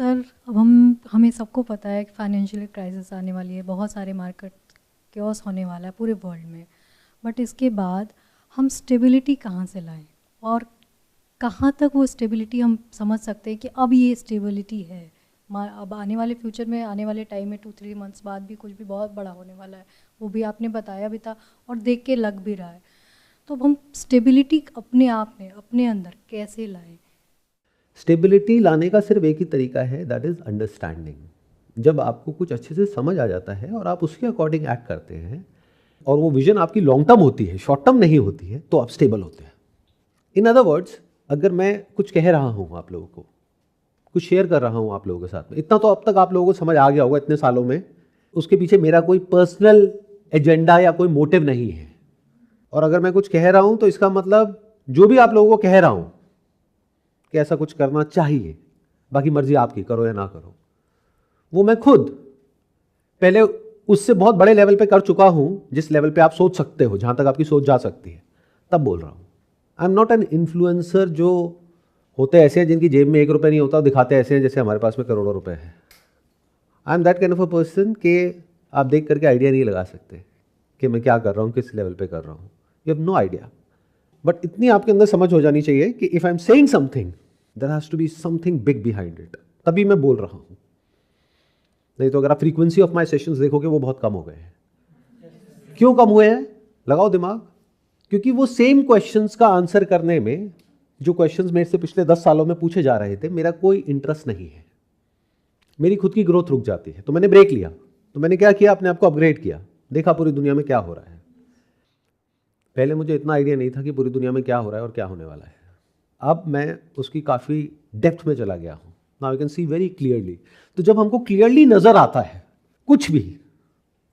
Sir अब हमें सबको पता है कि फाइनेंशियल क्राइसिस आने वाली है, बहुत सारे मार्केट क्योस होने वाला है पूरे वर्ल्ड में, बट इसके बाद हम स्टेबिलिटी कहाँ से लाएं और कहाँ तक वो स्टेबिलिटी हम समझ सकते हैं कि अब ये स्टेबिलिटी है। अब आने वाले फ्यूचर में, आने वाले टाइम में 2-3 मंथ्स बाद भी कुछ भी बहुत बड़ा होने वाला है, वो भी आपने बताया भी था और देख के लग भी रहा है। तो हम स्टेबिलिटी अपने आप में, अपने अंदर कैसे लाएं? स्टेबिलिटी लाने का सिर्फ एक ही तरीका है, दैट इज़ अंडरस्टैंडिंग। जब आपको कुछ अच्छे से समझ आ जाता है और आप उसके अकॉर्डिंग एक्ट करते हैं और वो विजन आपकी लॉन्ग टर्म होती है, शॉर्ट टर्म नहीं होती है, तो आप स्टेबल होते हैं। इन अदर वर्ड्स, अगर मैं कुछ कह रहा हूँ आप लोगों को, कुछ शेयर कर रहा हूँ आप लोगों के साथ में, इतना तो अब तक आप लोगों को समझ आ गया होगा इतने सालों में, उसके पीछे मेरा कोई पर्सनल एजेंडा या कोई मोटिव नहीं है। और अगर मैं कुछ कह रहा हूँ तो इसका मतलब जो भी आप लोगों को कह रहा हूँ कि ऐसा कुछ करना चाहिए, बाकी मर्जी आपकी, करो या ना करो, वो मैं खुद पहले उससे बहुत बड़े लेवल पे कर चुका हूं, जिस लेवल पे आप सोच सकते हो, जहां तक आपकी सोच जा सकती है, तब बोल रहा हूं। I am not an influencer जो होते ऐसे हैं जिनकी जेब में 1 रुपये नहीं होता, दिखाते ऐसे हैं जैसे हमारे पास में करोड़ों रुपए हैं। I am that kind of a person कि आप देख करके आइडिया नहीं लगा सकते कि मैं क्या कर रहा हूँ, किस लेवल पे कर रहा हूँ, you have no idea. But इतनी आपके अंदर समझ हो जानी चाहिए कि if I am saying something there has to be something big behind it, तभी मैं बोल रहा हूँ। नहीं तो अगर आप फ्रीक्वेंसी ऑफ माई सेशंस देखोगे वो बहुत कम हो गए हैं। क्यों कम हुए हैं? लगाओ दिमाग। क्योंकि वो सेम क्वेश्चंस का आंसर करने में, जो क्वेश्चंस मेरे से पिछले 10 सालों में पूछे जा रहे थे, मेरा कोई इंटरेस्ट नहीं है। मेरी खुद की ग्रोथ रुक जाती है, तो मैंने ब्रेक लिया। तो मैंने क्या किया? अपने आप को अपग्रेड किया, देखा पूरी दुनिया में क्या हो रहा है। पहले मुझे इतना आइडिया नहीं था कि पूरी दुनिया में क्या हो रहा है और क्या होने वाला है। अब मैं उसकी काफ़ी डेप्थ में चला गया हूँ। Now you can see very clearly. तो जब हमको क्लियरली नजर आता है कुछ भी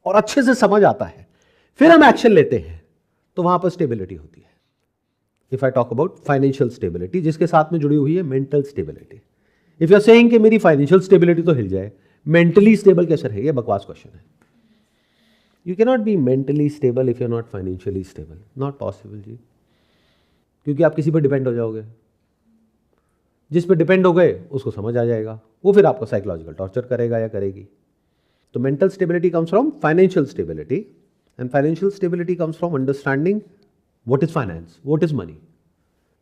और अच्छे से समझ आता है, फिर हम एक्शन लेते हैं, तो वहां पर स्टेबिलिटी होती है। If I talk about financial stability, जिसके साथ में जुड़ी हुई है mental stability. If you are saying कि मेरी फाइनेंशियल स्टेबिलिटी तो हिल जाए, मेंटली स्टेबल कैसे रहे? ये बकवास क्वेश्चन है। You can not be mentally stable if you are not financially stable, not possible जी। क्योंकि आप किसी पर डिपेंड हो जाओगे, जिस पे डिपेंड हो गए उसको समझ आ जाएगा, वो फिर आपको साइकोलॉजिकल टॉर्चर करेगा या करेगी। तो mental stability comes from financial stability, and financial stability comes from understanding what is finance, what is money.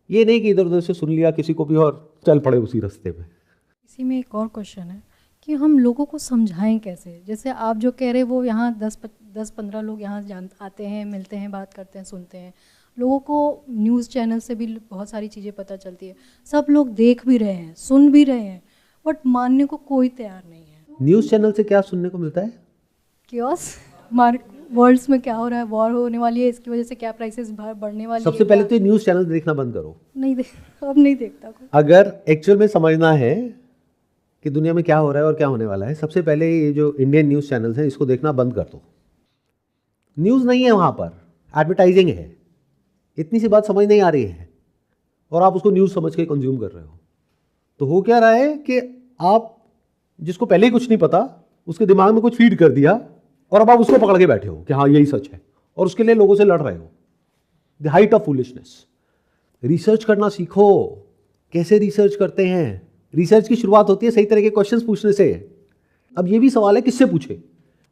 ये नहीं कि इधर उधर से सुन लिया किसी को भी और चल पड़े उसी रास्ते में। इसी में एक और क्वेश्चन है कि हम लोगों को समझाएं कैसे? जैसे आप जो कह रहे हैं वो यहाँ 10-15 लोग यहाँ आते हैं, मिलते हैं, बात करते हैं, सुनते हैं। लोगों को न्यूज़ चैनल से भी बहुत सारी चीज़ें पता चलती है, सब लोग देख भी रहे हैं, सुन भी रहे हैं, बट मानने को कोई तैयार नहीं है। न्यूज़ चैनल से क्या सुनने को मिलता है? क्योस वर्ल्ड्स में क्या हो रहा है, वॉर होने वाली है, इसकी वजह से क्या प्राइसेस बढ़ने वाली है। सबसे पहले तो न्यूज़ चैनल देखना बंद करो। अब नहीं देखता कोई। अगर एक्चुअल में समझना है कि दुनिया में क्या हो रहा है और क्या होने वाला है, सबसे पहले ये जो इंडियन न्यूज़ चैनल्स हैं इसको देखना बंद कर दो। न्यूज़ नहीं है वहाँ पर, एडवर्टाइजिंग है। इतनी सी बात समझ नहीं आ रही है और आप उसको न्यूज़ समझ के कंज्यूम कर रहे हो। तो हो क्या रहा है कि आप जिसको पहले ही कुछ नहीं पता, उसके दिमाग में कुछ फीड कर दिया और अब आप उसको पकड़ के बैठे हो कि हाँ यही सच है, और उसके लिए लोगों से लड़ रहे हो। The height of foolishness. Research करना सीखो। कैसे रिसर्च करते हैं? रिसर्च की शुरुआत होती है सही तरह के क्वेश्चंस पूछने से। अब ये भी सवाल है किससे पूछे?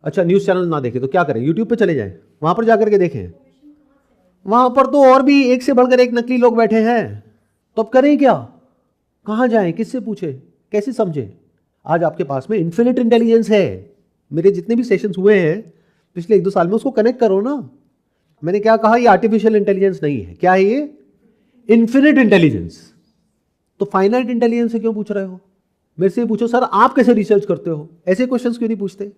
अच्छा, न्यूज़ चैनल ना देखें तो क्या करें? यूट्यूब पे चले जाएं, वहां पर जाकर के देखें। वहां पर तो और भी एक से बढ़कर एक नकली लोग बैठे हैं, तो अब करें क्या? कहां जाएं? किससे पूछे? कैसे समझे? आज आपके पास में इन्फिनिट इंटेलिजेंस है। मेरे जितने भी सेशंस हुए हैं पिछले 1-2 साल में, उसको कनेक्ट करो ना। मैंने क्या कहा? ये आर्टिफिशियल इंटेलिजेंस नहीं है। क्या है ये? Infinite intelligence. तो फाइनाइट इंटेलिजेंस से क्यों पूछ रहे हो? मेरे से पूछो सर आप कैसे रिसर्च करते हो, ऐसे क्वेश्चंस क्यों नहीं पूछते?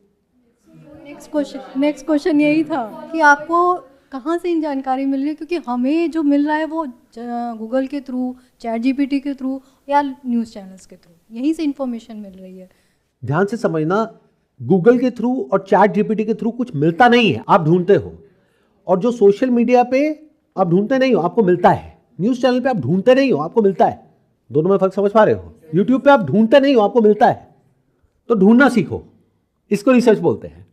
नेक्स्ट क्वेश्चन यही था कि आपको कहाँ से इन जानकारी मिल रही है, क्योंकि हमें जो मिल रहा है वो गूगल के थ्रू, चैट जीपीटी के थ्रू या न्यूज़ चैनल्स के थ्रू, यहीं से इंफॉर्मेशन मिल रही है। ध्यान से समझना, गूगल के थ्रू और चैट जीपीटी के थ्रू कुछ मिलता नहीं है, आप ढूंढते हो। और जो सोशल मीडिया पे आप ढूंढते नहीं हो, आपको मिलता है। न्यूज़ चैनल पे आप ढूंढते नहीं हो, आपको मिलता है। दोनों में फर्क समझ पा रहे हो? यूट्यूब पे आप ढूंढते नहीं हो, आपको मिलता है। तो ढूंढना सीखो, इसको रिसर्च बोलते हैं।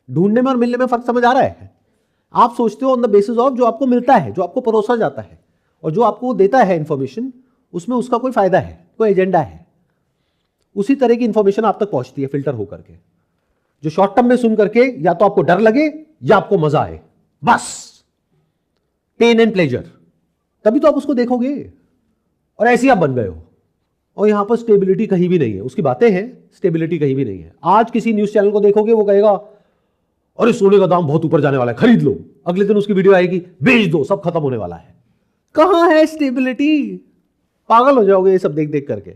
ढूंढने में और मिलने में फर्क समझ आ रहा है? आप सोचते हो ऑन द बेसिस ऑफ जो आपको मिलता है, जो आपको परोसा जाता है, और जो आपको देता है इंफॉर्मेशन, उसमें उसका कोई फायदा है, कोई एजेंडा है। उसी तरह की इंफॉर्मेशन आप तक पहुंचती है फिल्टर होकर के, जो शॉर्ट टर्म में सुन करके या तो आपको डर लगे या आपको मजा आए, बस पेन एंड प्लेजर, तभी तो आप उसको देखोगे और ऐसे ही आप बन गए हो। और यहां पर स्टेबिलिटी कहीं भी नहीं है, उसकी बातें हैं, स्टेबिलिटी कहीं भी नहीं है। आज किसी न्यूज चैनल को देखोगे वो कहेगा अरे सोने का दाम बहुत ऊपर जाने वाला है, खरीद लो, अगले दिन उसकी वीडियो आएगी बेच दो, सब खत्म होने वाला है। कहां है स्टेबिलिटी? पागल हो जाओगे ये सब देख देख करके।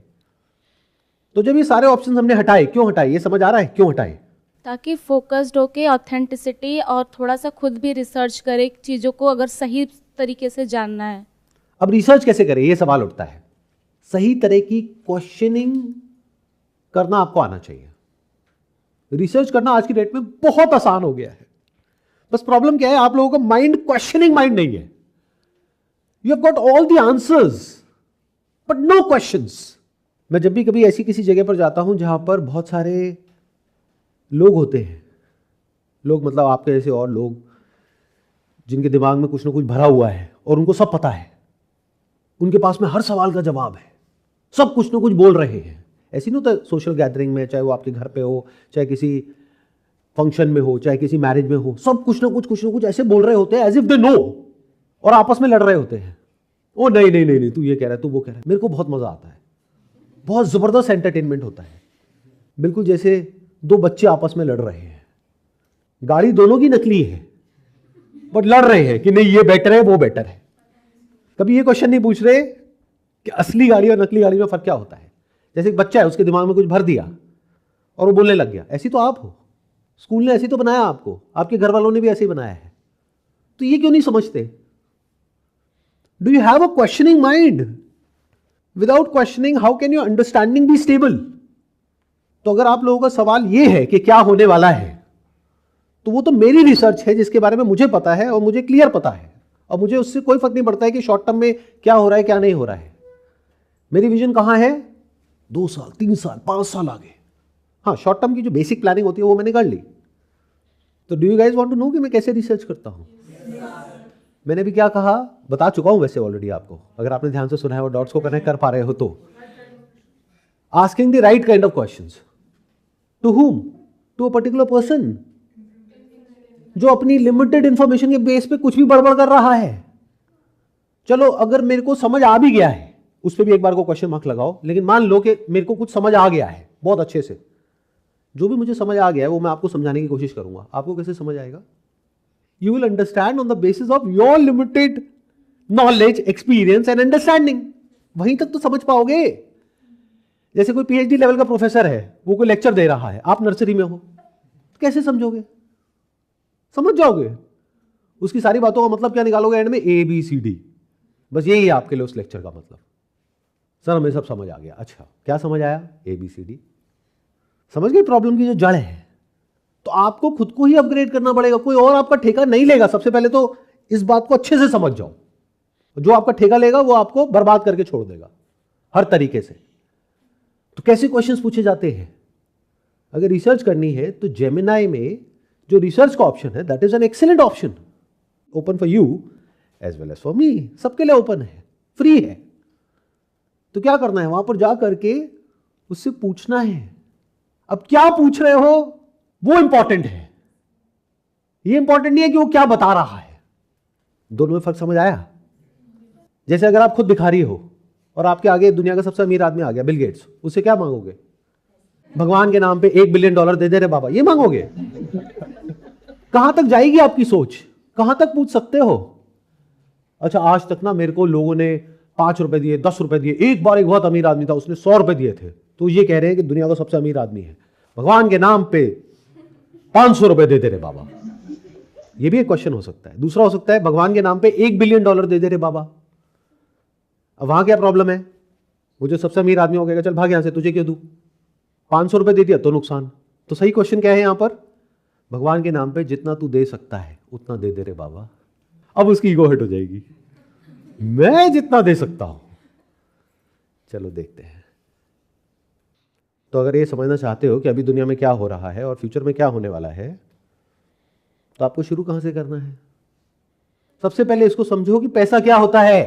तो जब ये सारे ऑप्शन हमने हटाए, क्यों हटाए, ये समझ आ रहा है क्यों हटाए? ताकि फोकस्ड होके ऑथेंटिसिटी और थोड़ा सा खुद भी रिसर्च करे चीज़ों को, अगर सही तरीके से जानना है। अब रिसर्च कैसे करें, ये सवाल उठता है। सही तरह की क्वेश्चनिंग करना आपको आना चाहिए। रिसर्च करना आज की डेट में बहुत आसान हो गया है, बस प्रॉब्लम क्या है, आप लोगों का माइंड क्वेश्चनिंग माइंड नहीं है। You have got all the answers but no questions. मैं जब भी कभी ऐसी किसी जगह पर जाता हूं जहां पर बहुत सारे लोग होते हैं, लोग मतलब आपके जैसे और लोग जिनके दिमाग में कुछ ना कुछ भरा हुआ है और उनको सब पता है, उनके पास में हर सवाल का जवाब है, सब कुछ ना कुछ बोल रहे हैं। ऐसी नहीं होता सोशल गैदरिंग में, चाहे वो आपके घर पे हो, चाहे किसी फंक्शन में हो, चाहे किसी मैरिज में हो, सब कुछ ना कुछ ऐसे बोल रहे होते हैं एज इफ दे नो, और आपस में लड़ रहे होते हैं। ओ नहीं नहीं नहीं नहीं, तू ये कह रहा है, तू वो कह रहा है। मेरे को बहुत मजा आता है, बहुत जबरदस्त एंटरटेनमेंट होता है। बिल्कुल जैसे दो बच्चे आपस में लड़ रहे हैं, गाड़ी दोनों की नकली है बट लड़ रहे हैं कि नहीं ये बेटर है वो बेटर है। कभी ये क्वेश्चन नहीं पूछ रहे कि असली गाड़ी और नकली गाड़ी में फर्क क्या होता है। जैसे एक बच्चा है, उसके दिमाग में कुछ भर दिया और वो बोलने लग गया, ऐसी तो आप हो, स्कूल ने ऐसे तो बनाया आपको, आपके घर वालों ने भी ऐसे ही बनाया है, तो ये क्यों नहीं समझते? Do you have a questioning mind? Without questioning how can your understanding be stable? तो अगर आप लोगों का सवाल ये है कि क्या होने वाला है, तो वो तो मेरी रिसर्च है जिसके बारे में मुझे पता है और मुझे क्लियर पता है, और मुझे उससे कोई फर्क नहीं पड़ता है कि शॉर्ट टर्म में क्या हो रहा है क्या नहीं हो रहा है। मेरी विजन कहां है? 2 साल 3 साल 5 साल आगे। हाँ, शॉर्ट टर्म की जो बेसिक प्लानिंग होती है वो मैंने कर ली। तो do you guys want to know कि मैं कैसे रिसर्च करता हूं? मैंने भी क्या कहा बता चुका हूं वैसे ऑलरेडी आपको, अगर आपने ध्यान से सुना है और डॉट्स को कनेक्ट कर पा रहे हो तो। Asking the right kind of questions to whom? To a particular person जो अपनी लिमिटेड इंफॉर्मेशन के बेस पे कुछ भी बड़बड़ कर रहा है। चलो अगर मेरे को समझ आ भी गया है, उस पर भी एक बार को क्वेश्चन मार्क लगाओ, लेकिन मान लो कि मेरे को कुछ समझ आ गया है बहुत अच्छे से, जो भी मुझे समझ आ गया है वो मैं आपको समझाने की कोशिश करूंगा। आपको कैसे समझ आएगा? You will understand on the basis of your limited knowledge, experience and understanding. वहीं तक तो समझ पाओगे। जैसे कोई पीएचडी लेवल का प्रोफेसर है, वो कोई लेक्चर दे रहा है, आप नर्सरी में हो, कैसे समझोगे? समझ जाओगे, उसकी सारी बातों का मतलब क्या निकालोगे एंड में? ABCD, बस यही है आपके लिए उस लेक्चर का मतलब। सर हमें सब समझ आ गया। अच्छा क्या समझ आया? ABCD। समझ गए प्रॉब्लम की जो जड़ है? तो आपको खुद को ही अपग्रेड करना पड़ेगा, कोई और आपका ठेका नहीं लेगा। सबसे पहले तो इस बात को अच्छे से समझ जाओ, जो आपका ठेका लेगा वो आपको बर्बाद करके छोड़ देगा हर तरीके से। तो कैसे क्वेश्चंस पूछे जाते हैं? अगर रिसर्च करनी है तो जेमिनाई में जो रिसर्च का ऑप्शन है that is an excellent option, open for you as well as for me, सबके लिए ओपन है, फ्री है। तो क्या करना है, वहां पर जा करके उससे पूछना है। अब क्या पूछ रहे हो वो इंपॉर्टेंट है, ये इंपॉर्टेंट नहीं है कि वो क्या बता रहा है। दोनों में फर्क समझ आया? जैसे अगर आप खुद भिखारी हो और आपके आगे दुनिया का सबसे अमीर आदमी आ गया, बिल गेट्स, उससे क्या मांगोगे? भगवान के नाम पे $1 बिलियन दे दे रे बाबा, ये मांगोगे? कहां तक जाएगी आपकी सोच? कहां तक पूछ सकते हो? अच्छा आज तक ना मेरे को लोगों ने 5 रुपए दिए, 10 रुपए दिए, एक बार एक बहुत अमीर आदमी था उसने 100 रुपए दिए थे, तो ये कह रहे हैं कि दुनिया का सबसे अमीर आदमी है, भगवान के नाम पे 500 रुपए दे दे रे बाबा। ये भी एक क्वेश्चन हो सकता है। दूसरा हो सकता है भगवान के नाम पे $1 बिलियन दे दे रे बाबा। अब वहां क्या प्रॉब्लम है? वो जो सबसे अमीर आदमी हो गया, चल भाग यहां से, तुझे क्यों दूं, 500 रुपए दे दिया तो नुकसान। तो सही क्वेश्चन क्या है यहां पर? भगवान के नाम पे जितना तू दे सकता है उतना दे दे रे बाबा। अब उसकी ईगो हट हो जाएगी, मैं जितना दे सकता हूं। चलो देखते हैं। तो अगर ये समझना चाहते हो कि अभी दुनिया में क्या हो रहा है और फ्यूचर में क्या होने वाला है, तो आपको शुरू कहां से करना है? सबसे पहले इसको समझो कि पैसा क्या होता है।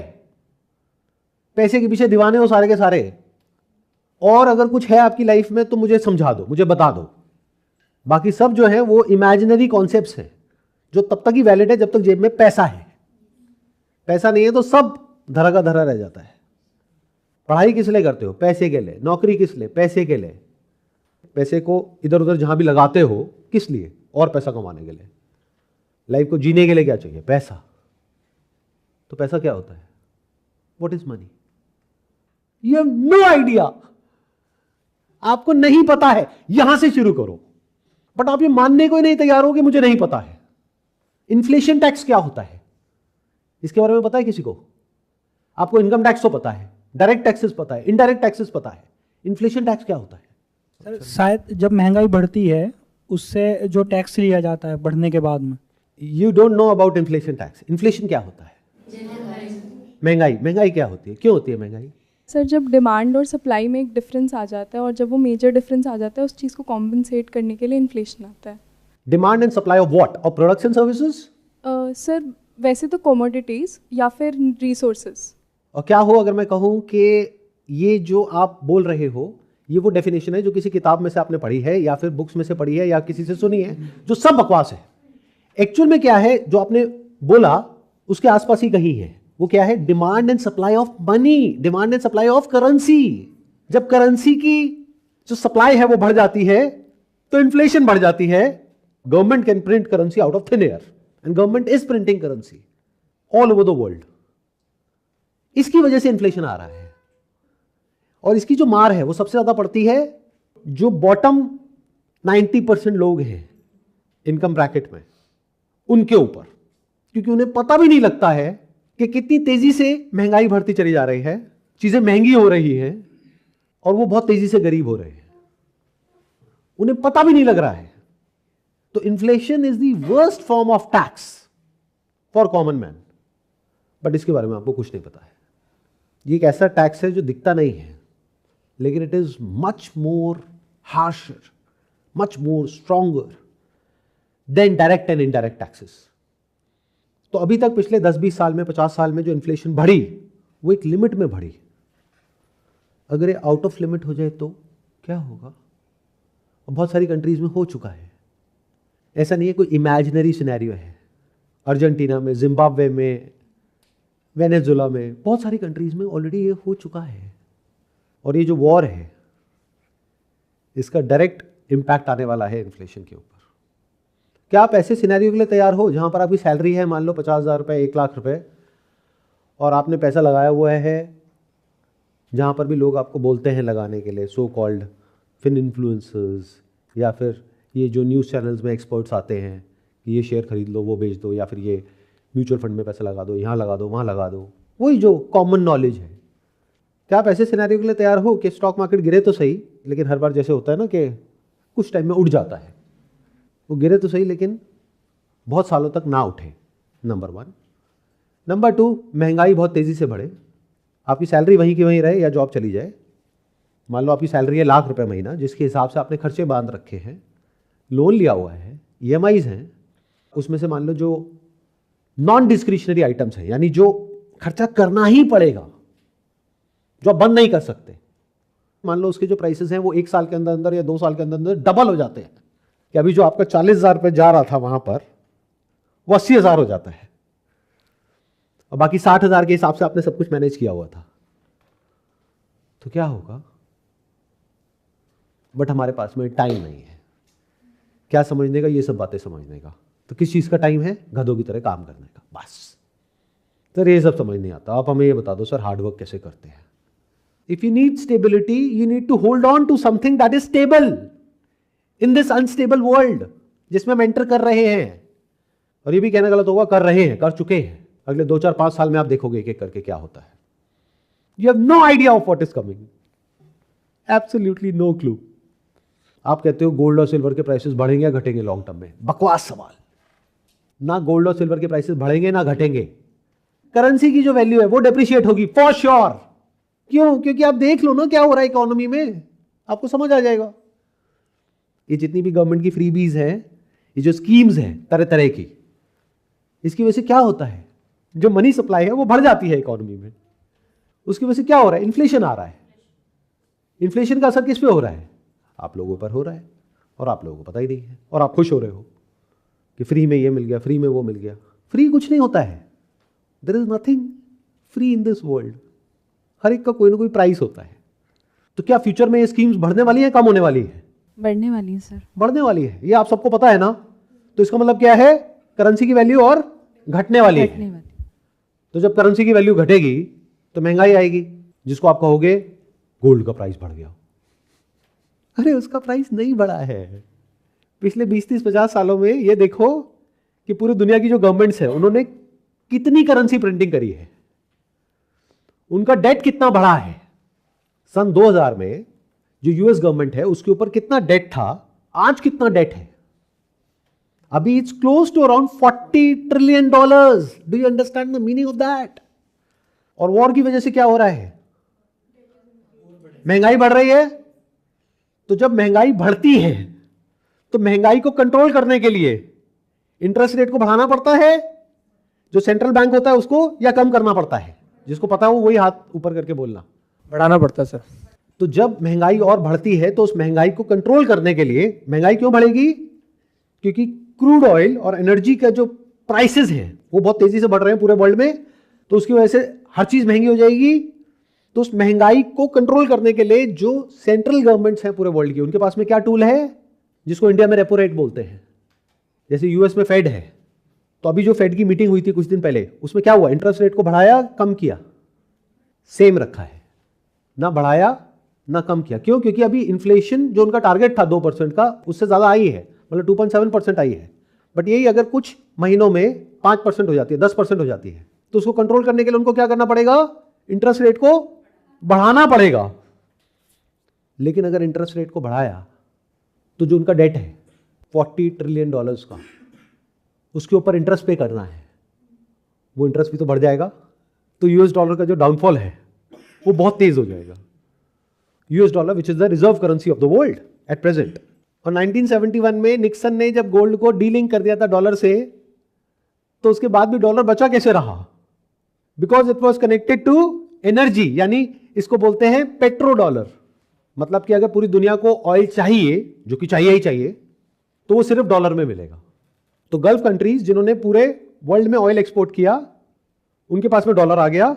पैसे के पीछे दीवाने हो सारे के सारे, और अगर कुछ है आपकी लाइफ में तो मुझे समझा दो, मुझे बता दो। बाकी सब जो है वो इमेजिनरी कॉन्सेप्ट्स हैं जो तब तक ही वैलिड है जब तक जेब में पैसा है। पैसा नहीं है तो सब धरा का धरा रह जाता है। पढ़ाई किस लिए करते हो? पैसे के लिए। नौकरी किस लिए? पैसे के लिए। पैसे को इधर उधर जहां भी लगाते हो किस लिए? और पैसा कमाने के लिए। लाइफ को जीने के लिए क्या चाहिए? पैसा। तो पैसा क्या होता है? What is money? You have no idea. आपको नहीं पता है। यहां से शुरू करो। बट आप ये मानने को ही नहीं तैयार हो कि मुझे नहीं पता है। इन्फ्लेशन टैक्स क्या होता है? इसके बारे में पता है किसी को? आपको इनकम टैक्स तो पता है, डायरेक्ट टैक्सेस पता है, इनडायरेक्ट टैक्सेस पता है। इन्फ्लेशन टैक्स क्या होता है? सर शायद जब महंगाई बढ़ती है उससे जो टैक्स लिया जाता है बढ़ने के बाद में। You don't know about inflation tax. Inflation क्या होता है? महंगाई। महंगाई क्या होती है? क्यों होती है महंगाई? सर जब डिमांड और सप्लाई में एक डिफरेंस आ जाता है और जब वो मेजर डिफरेंस आ जाता है उस चीज़ को कॉम्पनसेट करने के लिए इन्फ्लेशन आता है। Demand and supply of what? Of products and services? Sir वैसे तो कमोडिटीज़ या फिर रिसोर्सेज। और क्या हो अगर मैं कहूं कि ये जो आप बोल रहे हो ये वो डेफिनेशन है जो किसी किताब में से आपने पढ़ी है या फिर बुक्स में से पढ़ी है या किसी से सुनी है, जो सब बकवास है। एक्चुअल में क्या है जो आपने बोला उसके आसपास ही कहीं है। वो क्या है? Demand and supply of money, demand and supply of currency. जब करेंसी की जो सप्लाई है वो बढ़ जाती है तो इन्फ्लेशन बढ़ जाती है। Government can print currency out of thin air and government is printing currency all over the world. इसकी वजह से इन्फ्लेशन आ रहा है। और इसकी जो मार है वो सबसे ज्यादा पड़ती है जो बॉटम 90% लोग हैं इनकम ब्रैकेट में, उनके ऊपर। क्योंकि उन्हें पता भी नहीं लगता है कि कितनी तेजी से महंगाई बढ़ती चली जा रही है, चीजें महंगी हो रही हैं और वो बहुत तेजी से गरीब हो रहे हैं। उन्हें पता भी नहीं लग रहा है। तो inflation is the worst form of tax for common man. But इसके बारे में आपको कुछ नहीं पता है। ये एक ऐसा टैक्स है जो दिखता नहीं है, लेकिन it is much more harsher, much more stronger than direct and indirect taxes. तो अभी तक पिछले 10-20 साल में, 50 साल में जो इन्फ्लेशन बढ़ी वो एक लिमिट में बढ़ी। अगर ये आउट ऑफ लिमिट हो जाए तो क्या होगा? और बहुत सारी कंट्रीज में हो चुका है। ऐसा नहीं है कोई इमेजिनरी सिनेरियो है। अर्जेंटीना में, जिम्बाब्वे में, वेनेजुला में, बहुत सारी कंट्रीज में ऑलरेडी ये हो चुका है। और ये जो वॉर है इसका डायरेक्ट इंपैक्ट आने वाला है इन्फ्लेशन के ऊपर। क्या आप ऐसे सिनेरियो के लिए तैयार हो जहां पर आपकी सैलरी है मान लो 50,000 रुपये, 1 लाख रुपए, और आपने पैसा लगाया हुआ है जहां पर भी लोग आपको बोलते हैं लगाने के लिए, सो कॉल्ड फिन इन्फ्लुएंसर्स, या फिर ये जो न्यूज़ चैनल्स में एक्सपर्ट्स आते हैं कि ये शेयर खरीद लो, वो बेच दो, या फिर ये म्यूचुअल फंड में पैसा लगा दो, यहाँ लगा दो, वहाँ लगा दो, वही जो कॉमन नॉलेज है। क्या आप ऐसे सिनेरियो के लिए तैयार हो कि स्टॉक मार्केट गिरे तो सही, लेकिन हर बार जैसे होता है ना कि कुछ टाइम में उठ जाता है, वो गिरे तो सही लेकिन बहुत सालों तक ना उठे? नंबर 1। नंबर 2, महंगाई बहुत तेज़ी से बढ़े, आपकी सैलरी वहीं की वहीं रहे या जॉब चली जाए। मान लो आपकी सैलरी है लाख रुपए महीना, जिसके हिसाब से आपने खर्चे बांध रखे हैं, लोन लिया हुआ है, EMIs हैं, उसमें से मान लो जो नॉन डिस्क्रिशनरी आइटम्स हैं, यानी जो खर्चा करना ही पड़ेगा, जो आप बंद नहीं कर सकते, मान लो उसके जो प्राइसेस हैं वो 1 साल के अंदर अंदर या 2 साल के अंदर अंदर डबल हो जाते हैं। कि अभी जो आपका 40,000 रुपये जा रहा था वहां पर वो 80,000 हो जाता है, और बाकी 60,000 के हिसाब से आपने सब कुछ मैनेज किया हुआ था, तो क्या होगा? बट हमारे पास में टाइम नहीं है क्या समझने का, ये सब बातें समझने का। तो किस चीज़ का टाइम है? गधों की तरह काम करने का, बस। सर ये सब समझ नहीं आता, आप हमें ये बता दो सर हार्डवर्क कैसे करते हैं। If you need stability you need to hold on to something that is stable in this unstable world जिसमें हम एंटर कर रहे हैं। और ये भी कहना गलत होगा, कर रहे हैं, कर चुके हैं। अगले 2, 4, 5 साल में आप देखोगे एक एक करके क्या होता है। You have no idea of what is coming, absolutely no clue. आप कहते हो गोल्ड और सिल्वर के प्राइसेस बढ़ेंगे या घटेंगे लॉन्ग टर्म में? बकवास सवाल। ना गोल्ड और सिल्वर के प्राइसेस बढ़ेंगे ना घटेंगे। करेंसी की जो वैल्यू है वो डेप्रिशिएट होगी फॉर श्योर। क्यों? क्योंकि आप देख लो ना क्या हो रहा है इकोनॉमी में, आपको समझ आ जाएगा। ये जितनी भी गवर्नमेंट की फ्रीबीज हैं, ये जो स्कीम्स हैं तरह तरह की, इसकी वजह से क्या होता है? जो मनी सप्लाई है वो बढ़ जाती है इकोनॉमी में। उसकी वजह से क्या हो रहा है? इन्फ्लेशन आ रहा है। इन्फ्लेशन का असर किस पे हो रहा है? आप लोगों पर हो रहा है, और आप लोगों को पता ही नहीं है, और आप खुश हो रहे हो कि फ्री में ये मिल गया, फ्री में वो मिल गया। फ्री कुछ नहीं होता है, there is nothing free in this world. हर एक का कोई ना कोई प्राइस होता है। तो क्या फ्यूचर में ये स्कीम्स बढ़ने वाली है, कम होने वाली है? बढ़ने वाली है सर। बढ़ने वाली है, ये आप सबको पता है ना। तो इसका मतलब क्या है? करेंसी की वैल्यू और घटने वाली है। घटने वाली। तो जब करेंसी की वैल्यू घटेगी तो महंगाई आएगी, जिसको आप कहोगे गोल्ड का प्राइस बढ़ गया। अरे उसका प्राइस नहीं बढ़ा है। पिछले 20-30-50 सालों में ये देखो कि पूरी दुनिया की जो गवर्नमेंट्स है उन्होंने कितनी करेंसी प्रिंटिंग करी है, उनका डेट कितना बढ़ा है। सन 2000 में जो यूएस गवर्नमेंट है उसके ऊपर कितना डेट था, आज कितना डेट है? अभी it's close to around $40 trillion. Do you understand the meaning of that? और वॉर की वजह से क्या हो रहा है? महंगाई बढ़ रही है। तो जब महंगाई बढ़ती है तो महंगाई को कंट्रोल करने के लिए इंटरेस्ट रेट को बढ़ाना पड़ता है, जो सेंट्रल बैंक होता है उसको, या कम करना पड़ता है? जिसको पता हो वही हाथ ऊपर करके बोलना। बढ़ाना पड़ता है सर। तो जब महंगाई और बढ़ती है तो उस महंगाई को कंट्रोल करने के लिए, महंगाई क्यों बढ़ेगी? क्योंकि क्रूड ऑयल और एनर्जी का जो प्राइसेस हैं वो बहुत तेजी से बढ़ रहे हैं पूरे वर्ल्ड में, तो उसकी वजह से हर चीज महंगी हो जाएगी। तो उस महंगाई को कंट्रोल करने के लिए जो सेंट्रल गवर्नमेंट्स हैं पूरे वर्ल्ड की, उनके पास में क्या टूल है? जिसको इंडिया में रेपो रेट बोलते हैं। जैसे यूएस में फेड है, तो अभी जो फेड की मीटिंग हुई थी कुछ दिन पहले, उसमें क्या हुआ? इंटरेस्ट रेट को बढ़ाया, कम किया? सेम रखा है, ना बढ़ाया ना कम किया। क्यों? क्योंकि अभी इन्फ्लेशन जो उनका टारगेट था 2% का, उससे ज्यादा आई है, मतलब 2.7% आई है। बट यही अगर कुछ महीनों में 5% हो जाती है, 10% हो जाती है, तो उसको कंट्रोल करने के लिए उनको क्या करना पड़ेगा? इंटरेस्ट रेट को बढ़ाना पड़ेगा। लेकिन अगर इंटरेस्ट रेट को बढ़ाया तो जो उनका डेट है $40 ट्रिलियन का, उसके ऊपर इंटरेस्ट पे करना है, वो इंटरेस्ट भी तो बढ़ जाएगा। तो यूएस डॉलर का जो डाउनफॉल है वो बहुत तेज हो जाएगा। US dollar which is the reserve currency of the world at present. और 1971 में निक्सन ने जब गोल्ड को डीलिंक कर दिया था डॉलर से, तो उसके बाद भी डॉलर बचा कैसे रहा? Because it was connected to energy, यानी इसको बोलते हैं पेट्रो डॉलर। मतलब कि अगर पूरी दुनिया को ऑयल चाहिए, जो कि चाहिए ही चाहिए, तो वो सिर्फ डॉलर में मिलेगा। तो गल्फ कंट्रीज जिन्होंने पूरे वर्ल्ड में ऑयल एक्सपोर्ट किया, उनके पास में डॉलर आ गया।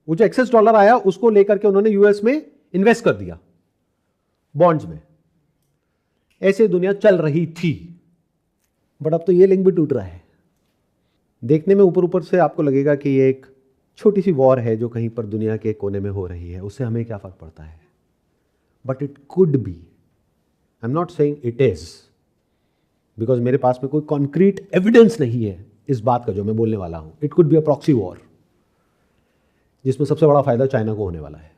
वो जो एक्सेस डॉलर आया उसको लेकर के उन्होंने यूएस में इन्वेस्ट कर दिया बॉन्ड्स में। ऐसे दुनिया चल रही थी। बट अब तो ये लिंक भी टूट रहा है। देखने में ऊपर ऊपर से आपको लगेगा कि ये एक छोटी सी वॉर है जो कहीं पर दुनिया के कोने में हो रही है, उससे हमें क्या फर्क पड़ता है? But it could be, I am not saying it is, because मेरे पास में कोई कॉन्क्रीट एविडेंस नहीं है इस बात का जो मैं बोलने वाला हूं। It could be a proxy war, जिसमें सबसे बड़ा फायदा चाइना को होने वाला है।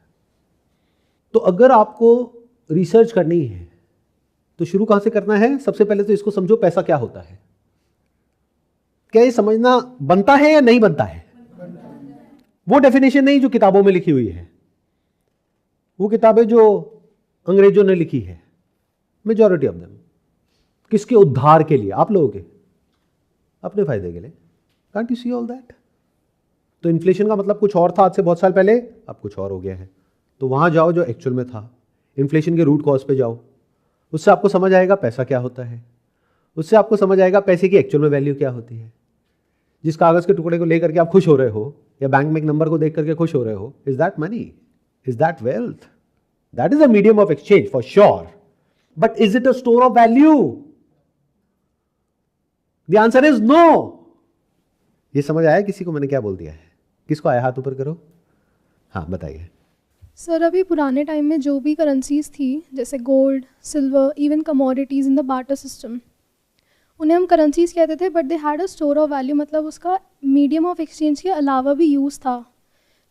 तो अगर आपको रिसर्च करनी है तो शुरू कहां से करना है? सबसे पहले तो इसको समझो, पैसा क्या होता है। क्या ये समझना बनता है या नहीं बनता है? वो डेफिनेशन नहीं जो किताबों में लिखी हुई है, वो किताबें जो अंग्रेजों ने लिखी है, मेजॉरिटी ऑफ देम। किसके उद्धार के लिए? आप लोगों के अपने फायदे के लिए। Can't you see all that? तो इन्फ्लेशन का मतलब कुछ और था आज से बहुत साल पहले, अब कुछ और हो गया है। तो वहां जाओ जो एक्चुअल में था, इन्फ्लेशन के रूट कॉज पे जाओ, उससे आपको समझ आएगा पैसा क्या होता है, उससे आपको समझ आएगा पैसे की एक्चुअल में वैल्यू क्या होती है। जिस कागज के टुकड़े को लेकर के आप खुश हो रहे हो या बैंक में एक नंबर को देख करके खुश हो रहे हो, is that money? Is that wealth? That is a medium of exchange for sure, but is it a store of value? The answer is no. ये समझ आया किसी को मैंने क्या बोल दिया है? किसको आया? हाथ ऊपर करो। हाँ बताइए। सर अभी पुराने टाइम में जो भी करेंसीज थी, जैसे gold, silver, even commodities in the barter system, उन्हें हम करेंसीज कहते थे, but they had a store of value, मतलब उसका मीडियम ऑफ एक्सचेंज के अलावा भी यूज़ था।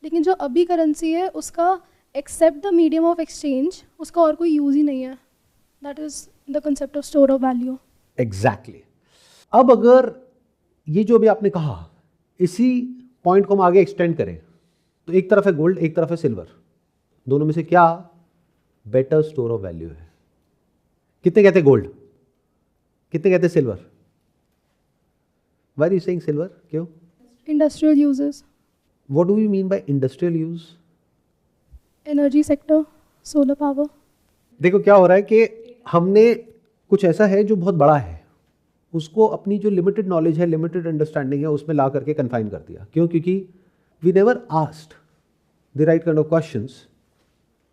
लेकिन जो अभी करेंसी है उसका except the medium of exchange उसका और कोई यूज़ ही नहीं है। That is the concept of store of value. Exactly. अब अगर ये जो भी आपने कहा, इसी पॉइंट को हम आगे एक्सटेंड करें, तो एक तरफ है गोल्ड, एक तरफ है सिल्वर। दोनों में से क्या बेटर स्टोर ऑफ वैल्यू है? कितने कहते गोल्ड, कितने कहते silver? Why are you saying silver? क्यों? Industrial uses. What do you mean by industrial use? Energy sector, solar power. देखो क्या हो रहा है कि हमने कुछ ऐसा है जो बहुत बड़ा है, उसको अपनी जो लिमिटेड नॉलेज है, लिमिटेड अंडरस्टैंडिंग है, उसमें ला करके कन्फाइन कर दिया। क्यों? क्योंकि we never asked the right kind of questions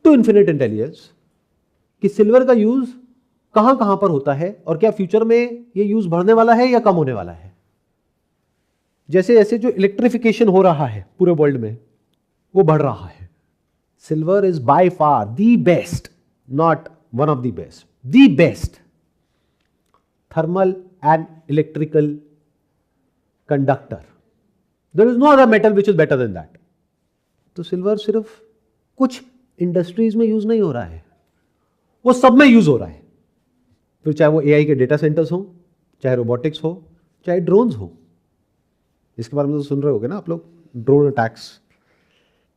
to infinite intelligence कि सिल्वर का यूज कहां कहां पर होता है और क्या फ्यूचर में ये यूज बढ़ने वाला है या कम होने वाला है। जैसे जैसे जो इलेक्ट्रिफिकेशन हो रहा है पूरे वर्ल्ड में, वो बढ़ रहा है। Silver is by far the best, not one of the best, the best thermal and electrical conductor. There is no other metal which is better than that. तो सिल्वर सिर्फ कुछ इंडस्ट्रीज में यूज नहीं हो रहा है, वो सब में यूज हो रहा है। फिर चाहे वो एआई के डेटा सेंटर्स हो, चाहे रोबोटिक्स हो, चाहे ड्रोन्स हो। इसके बारे में तो सुन रहे होगे ना आप लोग, ड्रोन अटैक्स।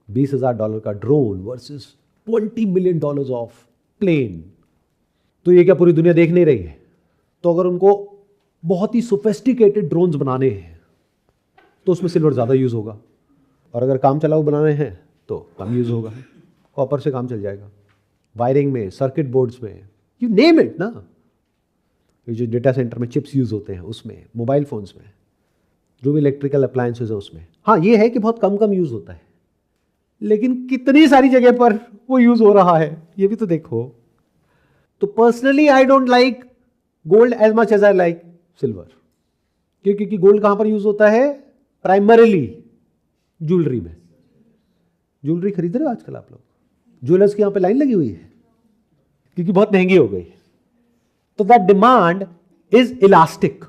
$20,000 का drone versus $20 million of plane. तो ये क्या पूरी दुनिया देख नहीं रही है? तो अगर उनको बहुत ही सोफिस्टिकेटेड ड्रोन्स बनाने हैं तो उसमें सिल्वर ज़्यादा यूज़ होगा, और अगर काम चलाऊ बनाने हैं तो कम यूज़ होगा। कॉपर से काम चल जाएगा, वायरिंग में, सर्किट बोर्ड्स में, यू नेम इट ना। ये जो डेटा सेंटर में चिप्स यूज़ होते हैं उसमें, मोबाइल फोन्स में, जो भी इलेक्ट्रिकल अप्लायंसेज है उसमें। हाँ, ये है कि बहुत कम कम यूज़ होता है, लेकिन कितनी सारी जगह पर वो यूज़ हो रहा है ये भी तो देखो। तो personally I don't like gold as much as I like silver. क्योंकि गोल्ड कहां पर यूज होता है? प्राइमरीली ज्वेलरी में। ज्वेलरी खरीद रहे हो आजकल आप लोग? ज्वेलर्स की यहां पे लाइन लगी हुई है क्योंकि बहुत महंगी हो गई। तो that demand is elastic.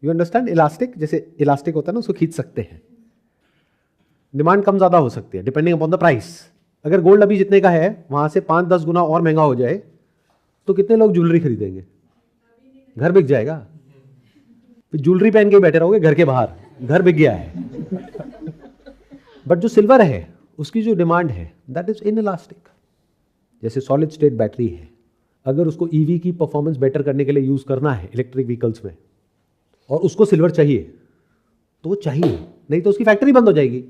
You understand? Elastic, जैसे इलास्टिक होता है ना, उसको खींच सकते हैं। डिमांड कम ज्यादा हो सकती है डिपेंडिंग अपॉन द प्राइस। अगर गोल्ड अभी जितने का है वहां से 5-10 गुना और महंगा हो जाए तो कितने लोग ज्वेलरी खरीदेंगे? घर बिक जाएगा। फिर ज्वेलरी पहन के बैठे रहोगे घर के बाहर, घर बिक गया है। बट जो सिल्वर है उसकी जो डिमांड है दैट इज इनइलास्टिक। जैसे सॉलिड स्टेट बैटरी है, अगर उसको ईवी की परफॉर्मेंस बेटर करने के लिए यूज करना है इलेक्ट्रिक व्हीकल्स में, और उसको सिल्वर चाहिए, तो वो चाहिए, नहीं तो उसकी फैक्ट्री बंद हो जाएगी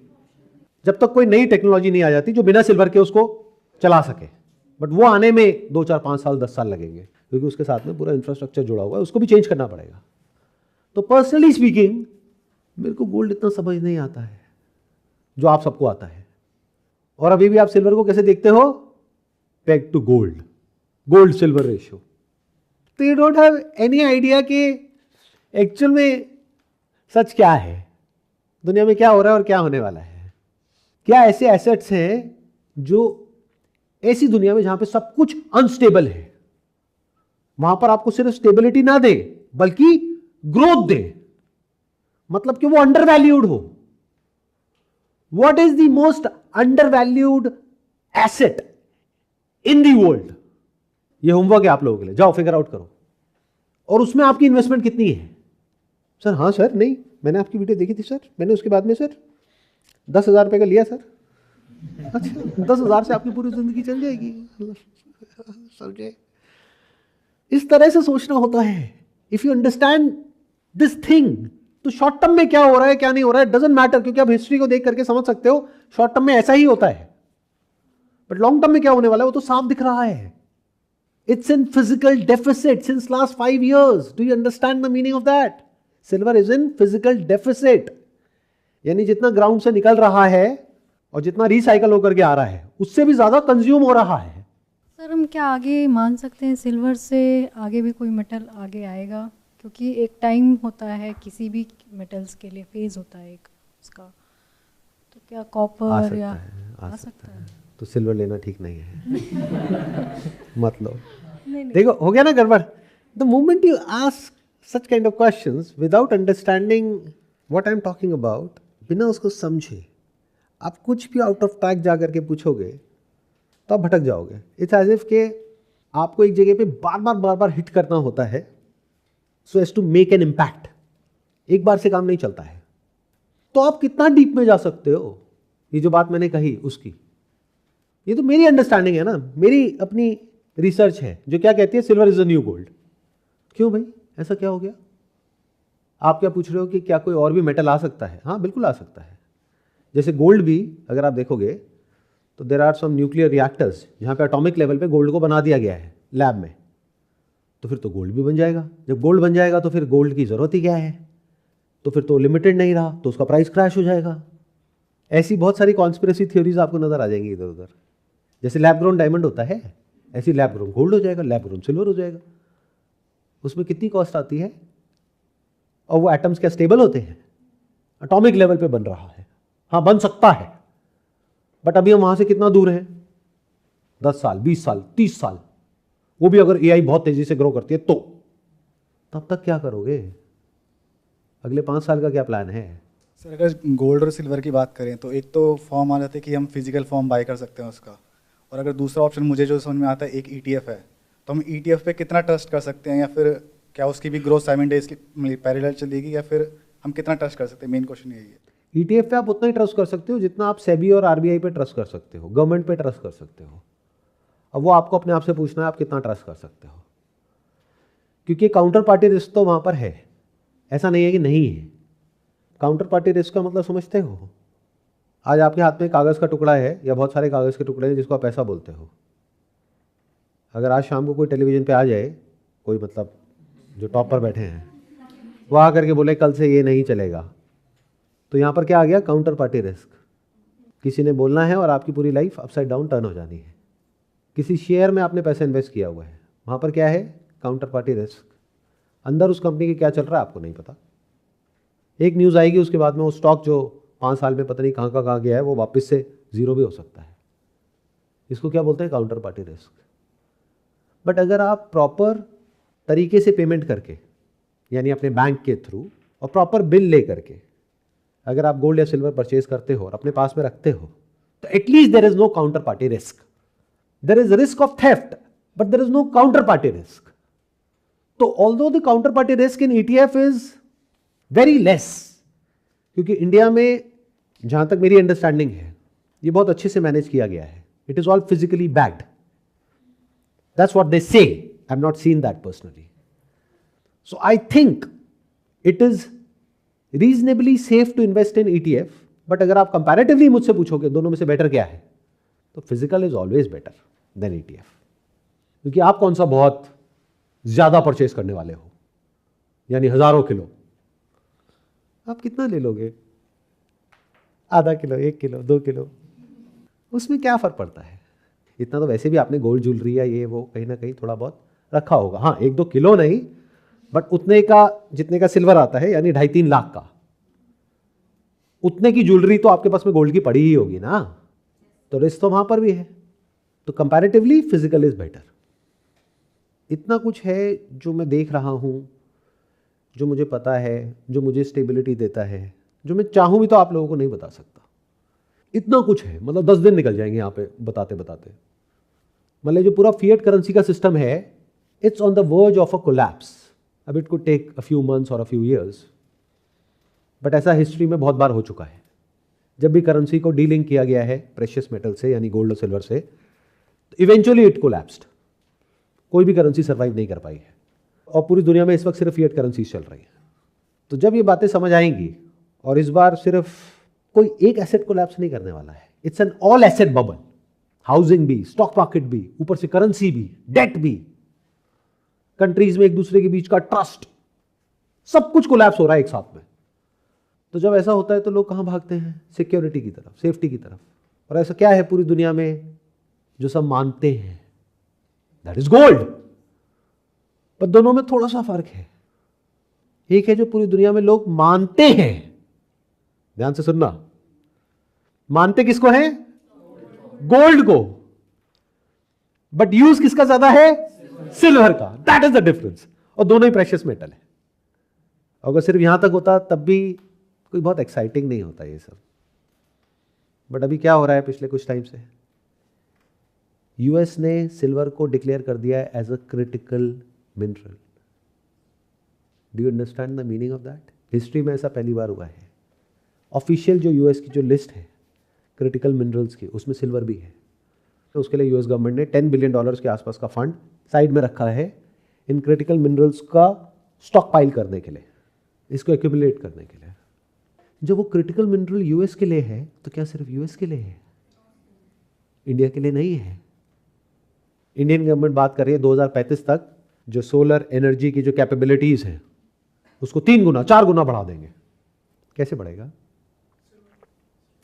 जब तक कोई नई टेक्नोलॉजी नहीं आ जाती जो बिना सिल्वर के उसको चला सके। बट वो आने में 2, 4, 5 साल, 10 साल लगेंगे, क्योंकि उसके साथ में पूरा इंफ्रास्ट्रक्चर जुड़ा हुआ है, उसको भी चेंज करना पड़ेगा। तो पर्सनली स्पीकिंग मेरे को गोल्ड इतना समझ नहीं आता है जो आप सबको आता है। और अभी भी आप सिल्वर को कैसे देखते हो? Peg to gold, gold silver ratio. तो you don't have any idea कि एक्चुअल में सच क्या है, दुनिया में क्या हो रहा है और क्या होने वाला है। क्या ऐसे एसेट्स हैं जो ऐसी दुनिया में जहां पे सब कुछ अनस्टेबल है, वहां पर आपको सिर्फ स्टेबिलिटी ना दे बल्कि ग्रोथ दे, मतलब कि वो अंडरवैल्यूड हो। What is the most undervalued asset in the world? ये होमवर्क है आप लोगों के लिए, जाओ फिगर आउट करो। और उसमें आपकी इन्वेस्टमेंट कितनी है? सर हाँ सर, नहीं मैंने आपकी वीडियो देखी थी सर, मैंने उसके बाद में सर 10,000 रुपये का लिया सर। अच्छा, 10,000 से आपकी पूरी जिंदगी चल जाएगी? समझे? इस तरह से सोचना होता है। If you understand this thing, तो शॉर्ट टर्म में क्या हो रहा है क्या नहीं हो रहा है डजंट मैटर, क्योंकि आप हिस्ट्री को देख करके समझ सकते हो शॉर्ट टर्म में ऐसा ही होता है। बट लॉन्ग टर्म में क्या होने वाला है वो तो साफ दिख रहा है। It's in physical deficit since last 5 years. Do you understand the meaning of that? Silver is in physical deficit, यानी जितना ग्राउंड से निकल रहा है और जितना रिसाइकल होकर के आ रहा है उससे भी ज्यादा कंज्यूम हो रहा है। सर हम क्या आगे मान सकते हैं सिल्वर से आगे भी कोई मेटल आगे आएगा? क्योंकि एक टाइम होता है किसी भी मेटल्स के लिए, फेज होता है एक उसका, तो क्या कॉपर या आ सकता है। तो सिल्वर लेना ठीक नहीं है। मत लो। देखो हो गया ना गड़बड़। The moment you ask such kind of questions without understanding what I am talking about, बिना उसको समझे आप कुछ भी आउट ऑफ ट्रैक जा करके पूछोगे तो आप भटक जाओगे। इट्स एज इफ के आपको एक जगह पे बार बार हिट करना होता है so as to make an impact. एक बार से काम नहीं चलता है। तो आप कितना डीप में जा सकते हो? ये जो बात मैंने कही उसकी, ये तो मेरी अंडरस्टैंडिंग है ना, मेरी अपनी रिसर्च है जो क्या कहती है silver is a new gold. क्यों भाई, ऐसा क्या हो गया? आप क्या पूछ रहे हो कि क्या कोई और भी मेटल आ सकता है? हाँ बिल्कुल आ सकता है। जैसे गोल्ड भी अगर आप देखोगे तो there are some nuclear reactors जहाँ पे एटॉमिक लेवल पे गोल्ड को बना दिया गया है लैब में, तो फिर तो गोल्ड भी बन जाएगा। जब गोल्ड बन जाएगा तो फिर गोल्ड की ज़रूरत ही क्या है, तो फिर तो लिमिटेड नहीं रहा, तो उसका प्राइस क्रैश हो जाएगा। ऐसी बहुत सारी कॉन्स्पिरेसी थ्योरीज आपको नज़र आ जाएंगी इधर उधर। जैसे लैब ग्रोन डायमंड होता है, ऐसी लैब ग्रोन गोल्ड हो जाएगा, लैब ग्रोन सिल्वर हो जाएगा। उसमें कितनी कॉस्ट आती है, और वो एटम्स क्या स्टेबल होते हैं? एटॉमिक लेवल पे बन रहा है, हाँ बन सकता है, बट अभी हम वहां से कितना दूर हैं? 10 साल, 20 साल, 30 साल। वो भी अगर एआई बहुत तेजी से ग्रो करती है तो तब तक क्या करोगे? अगले 5 साल का क्या प्लान है? सर अगर गोल्ड और सिल्वर की बात करें तो एक तो फॉर्म आ जाता है कि हम फिजिकल फॉर्म बाय कर सकते हैं उसका, और अगर दूसरा ऑप्शन मुझे जो समझ में आता है एक ETF है, तो हम ETF पे कितना ट्रस्ट कर सकते हैं, या फिर क्या उसकी भी ग्रोथ साइमल्टेनियसली पैरेलल चलेगी, या फिर हम कितना ट्रस्ट कर सकते हैं? मेन क्वेश्चन यही है। ETF पे आप उतना ही ट्रस्ट कर सकते हो जितना आप सेबी और RBI पे ट्रस्ट कर सकते हो, गवर्नमेंट पे ट्रस्ट कर सकते हो। अब वो आपको अपने आप से पूछना है आप कितना ट्रस्ट कर सकते हो, क्योंकि काउंटर पार्टी रिस्क तो वहाँ पर है, ऐसा नहीं है कि नहीं है। काउंटर पार्टी रिस्क का मतलब समझते हो? आज आपके हाथ में कागज़ का टुकड़ा है या बहुत सारे कागज़ के टुकड़े हैं जिसको आप पैसा बोलते हो। अगर आज शाम को कोई टेलीविज़न पे आ जाए, कोई मतलब जो टॉप पर बैठे हैं, वो आ करके बोले कल से ये नहीं चलेगा, तो यहाँ पर क्या आ गया? Counter party risk. किसी ने बोलना है और आपकी पूरी लाइफ अपसाइड डाउन टर्न हो जानी है। किसी शेयर में आपने पैसा इन्वेस्ट किया हुआ है, वहाँ पर क्या है? Counter party risk. अंदर उस कंपनी के क्या चल रहा है आपको नहीं पता। एक न्यूज़ आएगी, उसके बाद में वो स्टॉक जो 5 साल में पता नहीं कहाँ गया है, वो वापस से ज़ीरो भी हो सकता है। इसको क्या बोलते हैं? Counter party risk. बट अगर आप प्रॉपर तरीके से पेमेंट करके, यानी अपने बैंक के थ्रू और प्रॉपर बिल ले करके अगर आप गोल्ड या सिल्वर परचेज करते हो और अपने पास में रखते हो, तो at least there is no counter party risk. There is risk of theft but there is no counter party risk. तो although the counter party risk in ETF is very less, क्योंकि इंडिया में जहां तक मेरी अंडरस्टैंडिंग है ये बहुत अच्छे से मैनेज किया गया है। It is all physically backed, that's what they say. I have not seen that personally, so I think it is reasonably safe to invest in ETF। But अगर आप कंपैरेटिवली मुझसे पूछोगे दोनों में से बेटर क्या है, तो physical is always better than ETF, क्योंकि आप कौन सा बहुत ज्यादा परचेज करने वाले हो, यानी हजारों किलो। आप कितना ले लोगे? आधा किलो, 1 किलो, 2 किलो, उसमें क्या फर्क पड़ता है? इतना तो वैसे भी आपने गोल्ड ज्वेलरी या ये वो कहीं ना कहीं थोड़ा बहुत रखा होगा। हाँ 1-2 किलो नहीं, बट उतने का जितने का सिल्वर आता है, यानी 2.5-3 लाख का, उतने की ज्वेलरी तो आपके पास में गोल्ड की पड़ी ही होगी ना, तो रिस्क तो वहां पर भी है। तो कंपैरेटिवली फिजिकल इज बेटर। इतना कुछ है जो मैं देख रहा हूं, जो मुझे पता है, जो मुझे स्टेबिलिटी देता है, जो मैं चाहूं भी तो आप लोगों को नहीं बता सकता। इतना कुछ है, मतलब 10 दिन निकल जाएंगे यहाँ पे बताते बताते। मतलब जो पूरा फिएट करेंसी का सिस्टम है, it's on the verge of a collapse. अब it could take a few months और अ फ्यू ईयर्स, बट ऐसा हिस्ट्री में बहुत बार हो चुका है। जब भी करेंसी को डीलिंक किया गया है प्रेशियस मेटल से, यानी गोल्ड और सिल्वर से, तो इवेंचुअली इट कोलैप्स्ड। कोई भी करेंसी सर्वाइव नहीं कर पाई है, और पूरी दुनिया में इस वक्त सिर्फ फिएट करेंसीज चल रही है। तो जब ये बातें समझ आएंगी, और इस बार सिर्फ कोई एक एसेट कोलैप्स नहीं करने वाला है, it's an all asset bubble. Housing भी, स्टॉक मार्केट भी, ऊपर से करेंसी भी, डेट भी, कंट्रीज में एक दूसरे के बीच का ट्रस्ट, सब कुछ कोलैप्स हो रहा है एक साथ में। तो जब ऐसा होता है तो लोग कहां भागते हैं? सिक्योरिटी की तरफ, सेफ्टी की तरफ। और ऐसा क्या है पूरी दुनिया में जो सब मानते हैं? That is gold. पर दोनों में थोड़ा सा फर्क है। एक है जो पूरी दुनिया में लोग मानते हैं, ध्यान से सुनना, मानते किसको है? गोल्ड को। बट यूज किसका ज्यादा है? सिल्वर का। That is the difference. और दोनों ही प्रेशियस मेटल है। अगर सिर्फ यहां तक होता तब भी कोई बहुत एक्साइटिंग नहीं होता ये सब। बट अभी क्या हो रहा है पिछले कुछ टाइम से? यूएस ने सिल्वर को डिक्लेयर कर दिया है as a critical mineral. Do you understand the meaning of that? History में ऐसा पहली बार हुआ है। ऑफिशियल जो यूएस की जो लिस्ट है क्रिटिकल मिनरल्स की, उसमें सिल्वर भी है। तो उसके लिए यूएस गवर्नमेंट ने $10 बिलियन के आसपास का फंड साइड में रखा है इन क्रिटिकल मिनरल्स का स्टॉक पाइल करने के लिए, इसको एक्यूमुलेट करने के लिए। जब वो क्रिटिकल मिनरल यूएस के लिए है तो क्या सिर्फ यूएस के लिए है? इंडिया के लिए नहीं है। इंडियन गवर्नमेंट बात कर रही है 2035 तक जो सोलर एनर्जी की जो कैपेबिलिटीज हैं उसको 3 गुना 4 गुना बढ़ा देंगे। कैसे बढ़ेगा?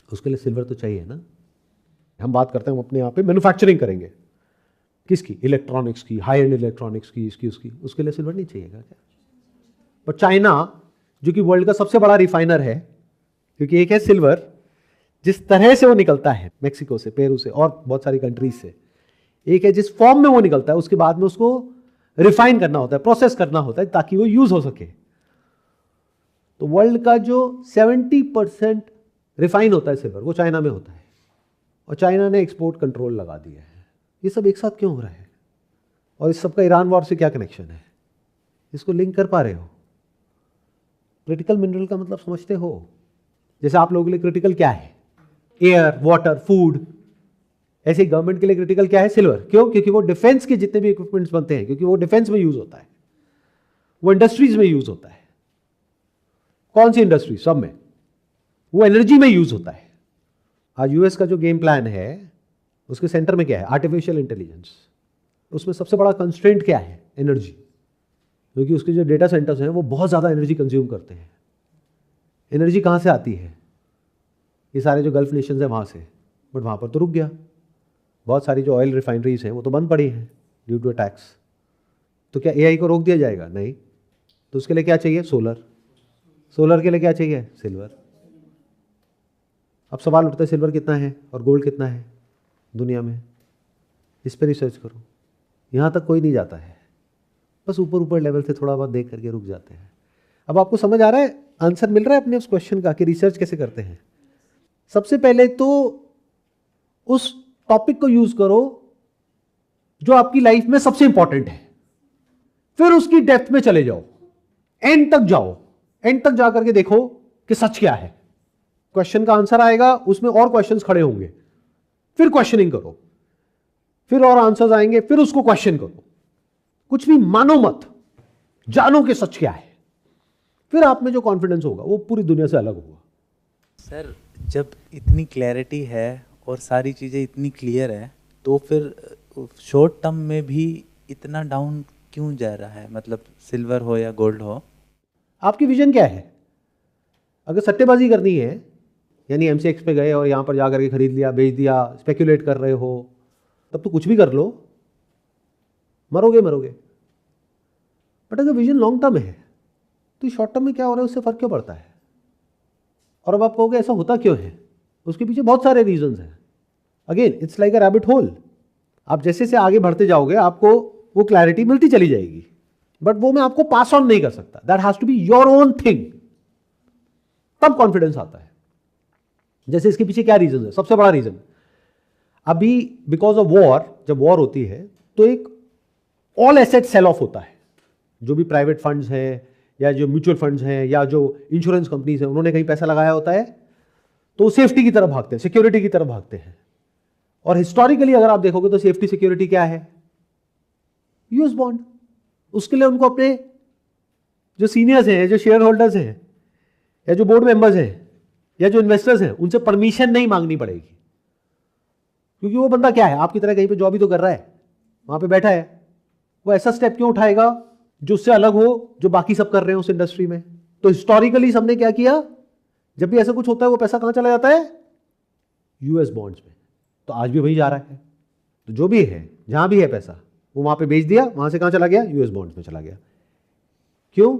उसके लिए सिल्वर तो चाहिए ना। हम बात करते हैं हम अपने यहाँ पे मैन्युफैक्चरिंग करेंगे किसकी? इलेक्ट्रॉनिक्स की, हाई एंड इलेक्ट्रॉनिक्स की, इसकी उसकी, उसके लिए सिल्वर नहीं चाहिएगा क्या? पर चाइना जो कि वर्ल्ड का सबसे बड़ा रिफाइनर है, क्योंकि एक है सिल्वर जिस तरह से वो निकलता है मेक्सिको से, पेरू से और बहुत सारी कंट्रीज से, एक है जिस फॉर्म में वो निकलता है, उसके बाद में उसको रिफाइन करना होता है, प्रोसेस करना होता है ताकि वो यूज हो सके। तो वर्ल्ड का जो 70% रिफाइन होता है सिल्वर वो चाइना में होता है, और चाइना ने एक्सपोर्ट कंट्रोल लगा दिया है। ये सब एक साथ क्यों हो रहा है? और इस सब का ईरान वॉर से क्या कनेक्शन है? इसको लिंक कर पा रहे हो? क्रिटिकल मिनरल का मतलब समझते हो? जैसे आप लोगों के लिए क्रिटिकल क्या है? Air, water, food. ऐसे गवर्नमेंट के लिए क्रिटिकल क्या है? सिल्वर। क्यों? क्योंकि वो डिफेंस के जितने भी इक्विपमेंट्स बनते हैं, क्योंकि वो डिफेंस में यूज होता है, वो इंडस्ट्रीज में यूज होता है। कौन सी इंडस्ट्री? सब में। वो एनर्जी में यूज होता है। आज यूएस का जो गेम प्लान है उसके सेंटर में क्या है? Artificial intelligence. उसमें सबसे बड़ा कंस्ट्रेंट क्या है? एनर्जी। क्योंकि उसके जो डेटा सेंटर्स हैं वो बहुत ज़्यादा एनर्जी कंज्यूम करते हैं। एनर्जी कहाँ से आती है? ये सारे जो गल्फ नेशंस हैं वहाँ से। बट वहाँ पर तो रुक गया। बहुत सारी जो ऑयल रिफाइनरीज हैं वो तो बंद पड़ी हैं ड्यू टू टैक्स। तो क्या एआई को रोक दिया जाएगा? नहीं। तो उसके लिए क्या चाहिए? सोलर। सोलर के लिए क्या चाहिए? सिल्वर। अब सवाल उठता है सिल्वर कितना है और गोल्ड कितना है दुनिया में? इस पर रिसर्च करो। यहाँ तक कोई नहीं जाता है, बस ऊपर ऊपर लेवल से थोड़ा बहुत देख करके रुक जाते हैं। अब आपको समझ आ रहा है, आंसर मिल रहा है अपने उस क्वेश्चन का कि रिसर्च कैसे करते हैं। सबसे पहले तो उस टॉपिक को यूज करो जो आपकी लाइफ में सबसे इंपॉर्टेंट है, फिर उसकी डेप्थ में चले जाओ, एंड तक जाओ। एंड तक जाकर के देखो कि सच क्या है। क्वेश्चन का आंसर आएगा, उसमें और क्वेश्चंस खड़े होंगे, फिर क्वेश्चनिंग करो, फिर और आंसर्स आएंगे, फिर उसको क्वेश्चन करो। कुछ भी मानो मत, जानो कि सच क्या है, फिर आप में जो कॉन्फिडेंस होगा वो पूरी दुनिया से अलग होगा। सर, जब इतनी क्लैरिटी है और सारी चीज़ें इतनी क्लियर है, तो फिर शॉर्ट टर्म में भी इतना डाउन क्यों जा रहा है? मतलब सिल्वर हो या गोल्ड हो। आपकी विजन क्या है? अगर सट्टेबाजी करनी है, यानी एमसीएक्स पे गए और यहाँ पर जाकर के खरीद लिया, बेच दिया, स्पेक्यूलेट कर रहे हो, तब तो कुछ भी कर लो, मरोगे मरोगे। बट अगर विजन लॉन्ग टर्म है तो शॉर्ट टर्म में क्या हो रहा है उससे फर्क क्यों पड़ता है? और अब आप कहोगे ऐसा होता क्यों है? उसके पीछे बहुत सारे रीजंस हैं। Again it's like a rabbit hole. आप जैसे से आगे बढ़ते जाओगे आपको वो क्लैरिटी मिलती चली जाएगी, बट वो मैं आपको पास ऑन नहीं कर सकता। That has to be your own thing, तब कॉन्फिडेंस आता है। जैसे इसके पीछे क्या रीजन है? सबसे बड़ा रीजन अभी बिकॉज ऑफ वॉर, जब वॉर होती है तो एक ऑल एसेट सेल ऑफ होता है। जो भी प्राइवेट फंड्स हैं या जो म्यूचुअल फंड्स हैं या जो इंश्योरेंस कंपनीज हैं, उन्होंने कहीं पैसा लगाया होता है तो सेफ्टी की तरफ भागते हैं, सिक्योरिटी की तरफ भागते हैं। और हिस्टोरिकली अगर आप देखोगे तो सेफ्टी सिक्योरिटी क्या है? US bond. उसके लिए उनको अपने जो सीनियर्स हैं, जो शेयर होल्डर्स हैं, या जो बोर्ड मेंबर्स हैं, या जो इन्वेस्टर्स हैं, उनसे परमिशन नहीं मांगनी पड़ेगी। क्योंकि वो बंदा क्या है, आपकी तरह कहीं पे जॉब ही तो कर रहा है, वहां पे बैठा है। वो ऐसा स्टेप क्यों उठाएगा जो उससे अलग हो, जो बाकी सब कर रहे हैं उस इंडस्ट्री में? तो हिस्टोरिकली सबने क्या किया, जब भी ऐसा कुछ होता है वो पैसा कहां चला जाता है? यूएस बॉन्ड्स में। तो आज भी वही जा रहा है। तो जो भी है, जहां भी है पैसा, वो वहां पे बेच दिया, वहां से कहां चला गया? यूएस बॉन्ड्स में चला गया। क्यों?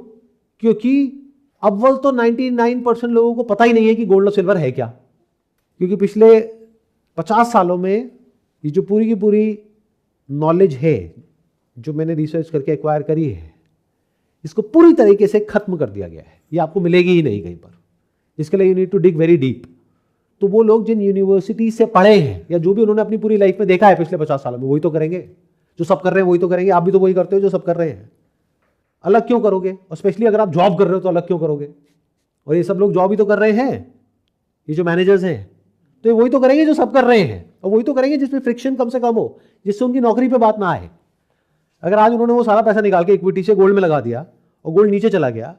क्योंकि अव्वल तो 99% लोगों को पता ही नहीं है कि गोल्ड और सिल्वर है क्या। क्योंकि पिछले 50 सालों में ये जो पूरी की पूरी नॉलेज है जो मैंने रिसर्च करके एक्वायर करी है, इसको पूरी तरीके से खत्म कर दिया गया है। ये आपको मिलेगी ही नहीं कहीं पर। इसके लिए you need to dig very deep. तो वो लोग जिन यूनिवर्सिटी से पढ़े हैं या जो भी उन्होंने अपनी पूरी लाइफ में देखा है पिछले 50 सालों में, वही तो करेंगे। जो सब कर रहे हैं वही तो करेंगे। आप भी तो वही करते हो जो सब कर रहे हैं। अलग क्यों करोगे? और स्पेशली अगर आप जॉब कर रहे हो तो अलग क्यों करोगे? और ये सब लोग जॉब ही तो कर रहे हैं, ये जो मैनेजर्स हैं, तो ये वही तो करेंगे जो सब कर रहे हैं, और वही तो करेंगे जिसमें फ्रिक्शन कम से कम हो, जिससे उनकी नौकरी पे बात ना आए। अगर आज उन्होंने वो सारा पैसा निकाल के इक्विटी से गोल्ड में लगा दिया और गोल्ड नीचे चला गया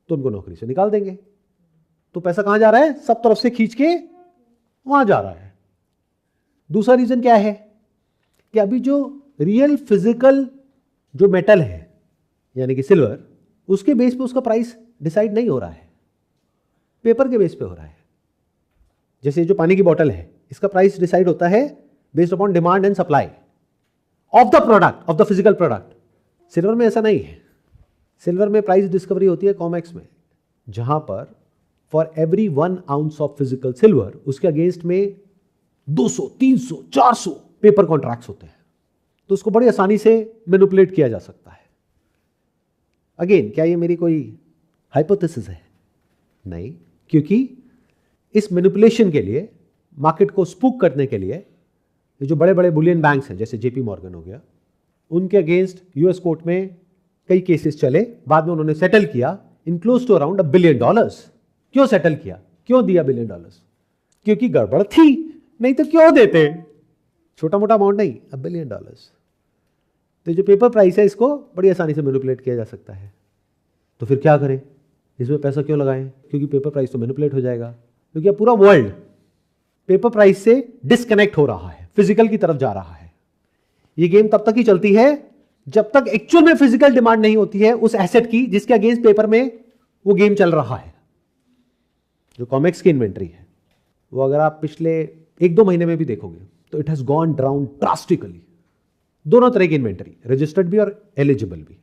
तो उनको नौकरी से निकाल देंगे। तो पैसा कहां जा रहा है? सब तरफ से खींच के वहां जा रहा है। दूसरा रीज़न क्या है कि अभी जो रियल फिजिकल जो मेटल है यानी कि सिल्वर, उसके बेस पे उसका प्राइस डिसाइड नहीं हो रहा है, पेपर के बेस पे हो रहा है। जैसे जो पानी की बोतल है, इसका प्राइस डिसाइड होता है based upon demand and supply of the product, of the physical product. Silver में ऐसा नहीं है। सिल्वर में प्राइस डिस्कवरी होती है कॉमेक्स में, जहां पर for every 1 ounce of physical silver उसके अगेंस्ट में 200, 300, 400 पेपर कॉन्ट्रैक्ट्स होते हैं, तो उसको बड़ी आसानी से मैनिपुलेट किया जा सकता है। अगेन, क्या ये मेरी कोई हाइपोथेसिस है? नहीं, क्योंकि इस मैनिपुलेशन के लिए, मार्केट को स्पूक करने के लिए, ये जो बड़े बड़े बुलियन बैंक्स हैं जैसे जेपी मॉर्गन हो गया, उनके अगेंस्ट यूएस कोर्ट में कई केसेस चले, बाद में उन्होंने सेटल किया in close to around $1 billion। क्यों सेटल किया, क्यों दिया $1 billion? क्योंकि गड़बड़ थी, नहीं तो क्यों देते? छोटा मोटा अमाउंट नहीं, $1 billion। तो जो पेपर प्राइस है इसको बड़ी आसानी से मैनिपुलेट किया जा सकता है। तो फिर क्या करें, इसमें पैसा क्यों लगाएं? क्योंकि पेपर प्राइस तो मैनिपुलेट हो जाएगा, क्योंकि अब पूरा वर्ल्ड पेपर प्राइस से डिस्कनेक्ट हो रहा है, फिजिकल की तरफ जा रहा है। ये गेम तब तक ही चलती है जब तक एक्चुअल में फिजिकल डिमांड नहीं होती है उस एसेट की जिसके अगेंस्ट पेपर में वो गेम चल रहा है। जो कॉमिक्स की इन्वेंट्री है वो अगर आप पिछले 1-2 महीने में भी देखोगे तो it has gone down drastically. दोनों तरह की इन्वेंट्री, रजिस्टर्ड भी और एलिजिबल भी।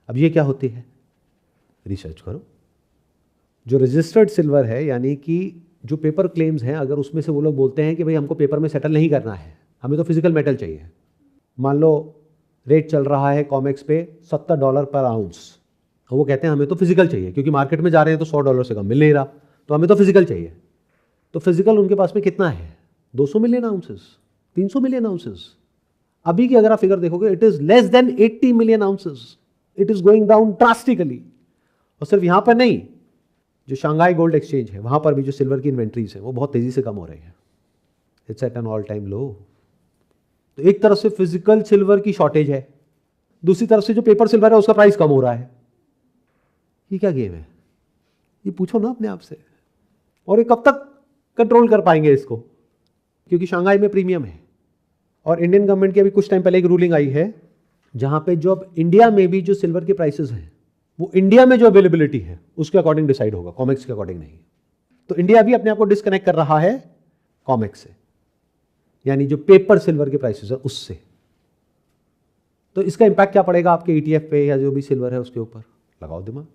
अब ये क्या होती है, रिसर्च करो। जो रजिस्टर्ड सिल्वर है, यानी कि जो पेपर क्लेम्स हैं, अगर उसमें से वो लोग बोलते हैं कि भाई हमको पेपर में सेटल नहीं करना है, हमें तो फिजिकल मेटल चाहिए। मान लो रेट चल रहा है कॉमेक्स पे $70 पर आउंस, वो कहते हैं हमें तो फिजिकल चाहिए, क्योंकि मार्केट में जा रहे हैं तो $100 से कम मिल नहीं रहा, तो हमें तो फिजिकल चाहिए। तो फिजिकल उनके पास में कितना है, 200 मिलियन आउंसेस, 300 मिलियन आउंसेस। अभी की अगर आप फिगर देखोगे, it is less than 80 million ounces. It is going down drastically. और सिर्फ यहां पर नहीं, जो शंघाई गोल्ड एक्सचेंज है, वहां पर भी जो सिल्वर की इन्वेंट्रीज है वो बहुत तेजी से कम हो रही है। It's at an all time low. तो एक तरफ से फिजिकल सिल्वर की शॉर्टेज है, दूसरी तरफ से जो पेपर सिल्वर है उसका प्राइस कम हो रहा है। ये क्या गेम है, ये पूछो ना अपने आप से। और ये कब तक कंट्रोल कर पाएंगे इसको, क्योंकि शंघाई में प्रीमियम है। और इंडियन गवर्नमेंट की अभी कुछ टाइम पहले एक रूलिंग आई है जहां पे जो अब इंडिया में भी जो सिल्वर के प्राइसेस हैं वो इंडिया में जो अवेलेबिलिटी है उसके अकॉर्डिंग डिसाइड होगा, कॉमेक्स के अकॉर्डिंग नहीं। तो इंडिया भी अपने आप को डिस्कनेक्ट कर रहा है कॉमेक्स से, यानी जो पेपर सिल्वर के प्राइसेस है उससे। तो इसका इंपैक्ट क्या पड़ेगा आपके ETF पे या जो भी सिल्वर है उसके ऊपर? लगाओ दिमाग,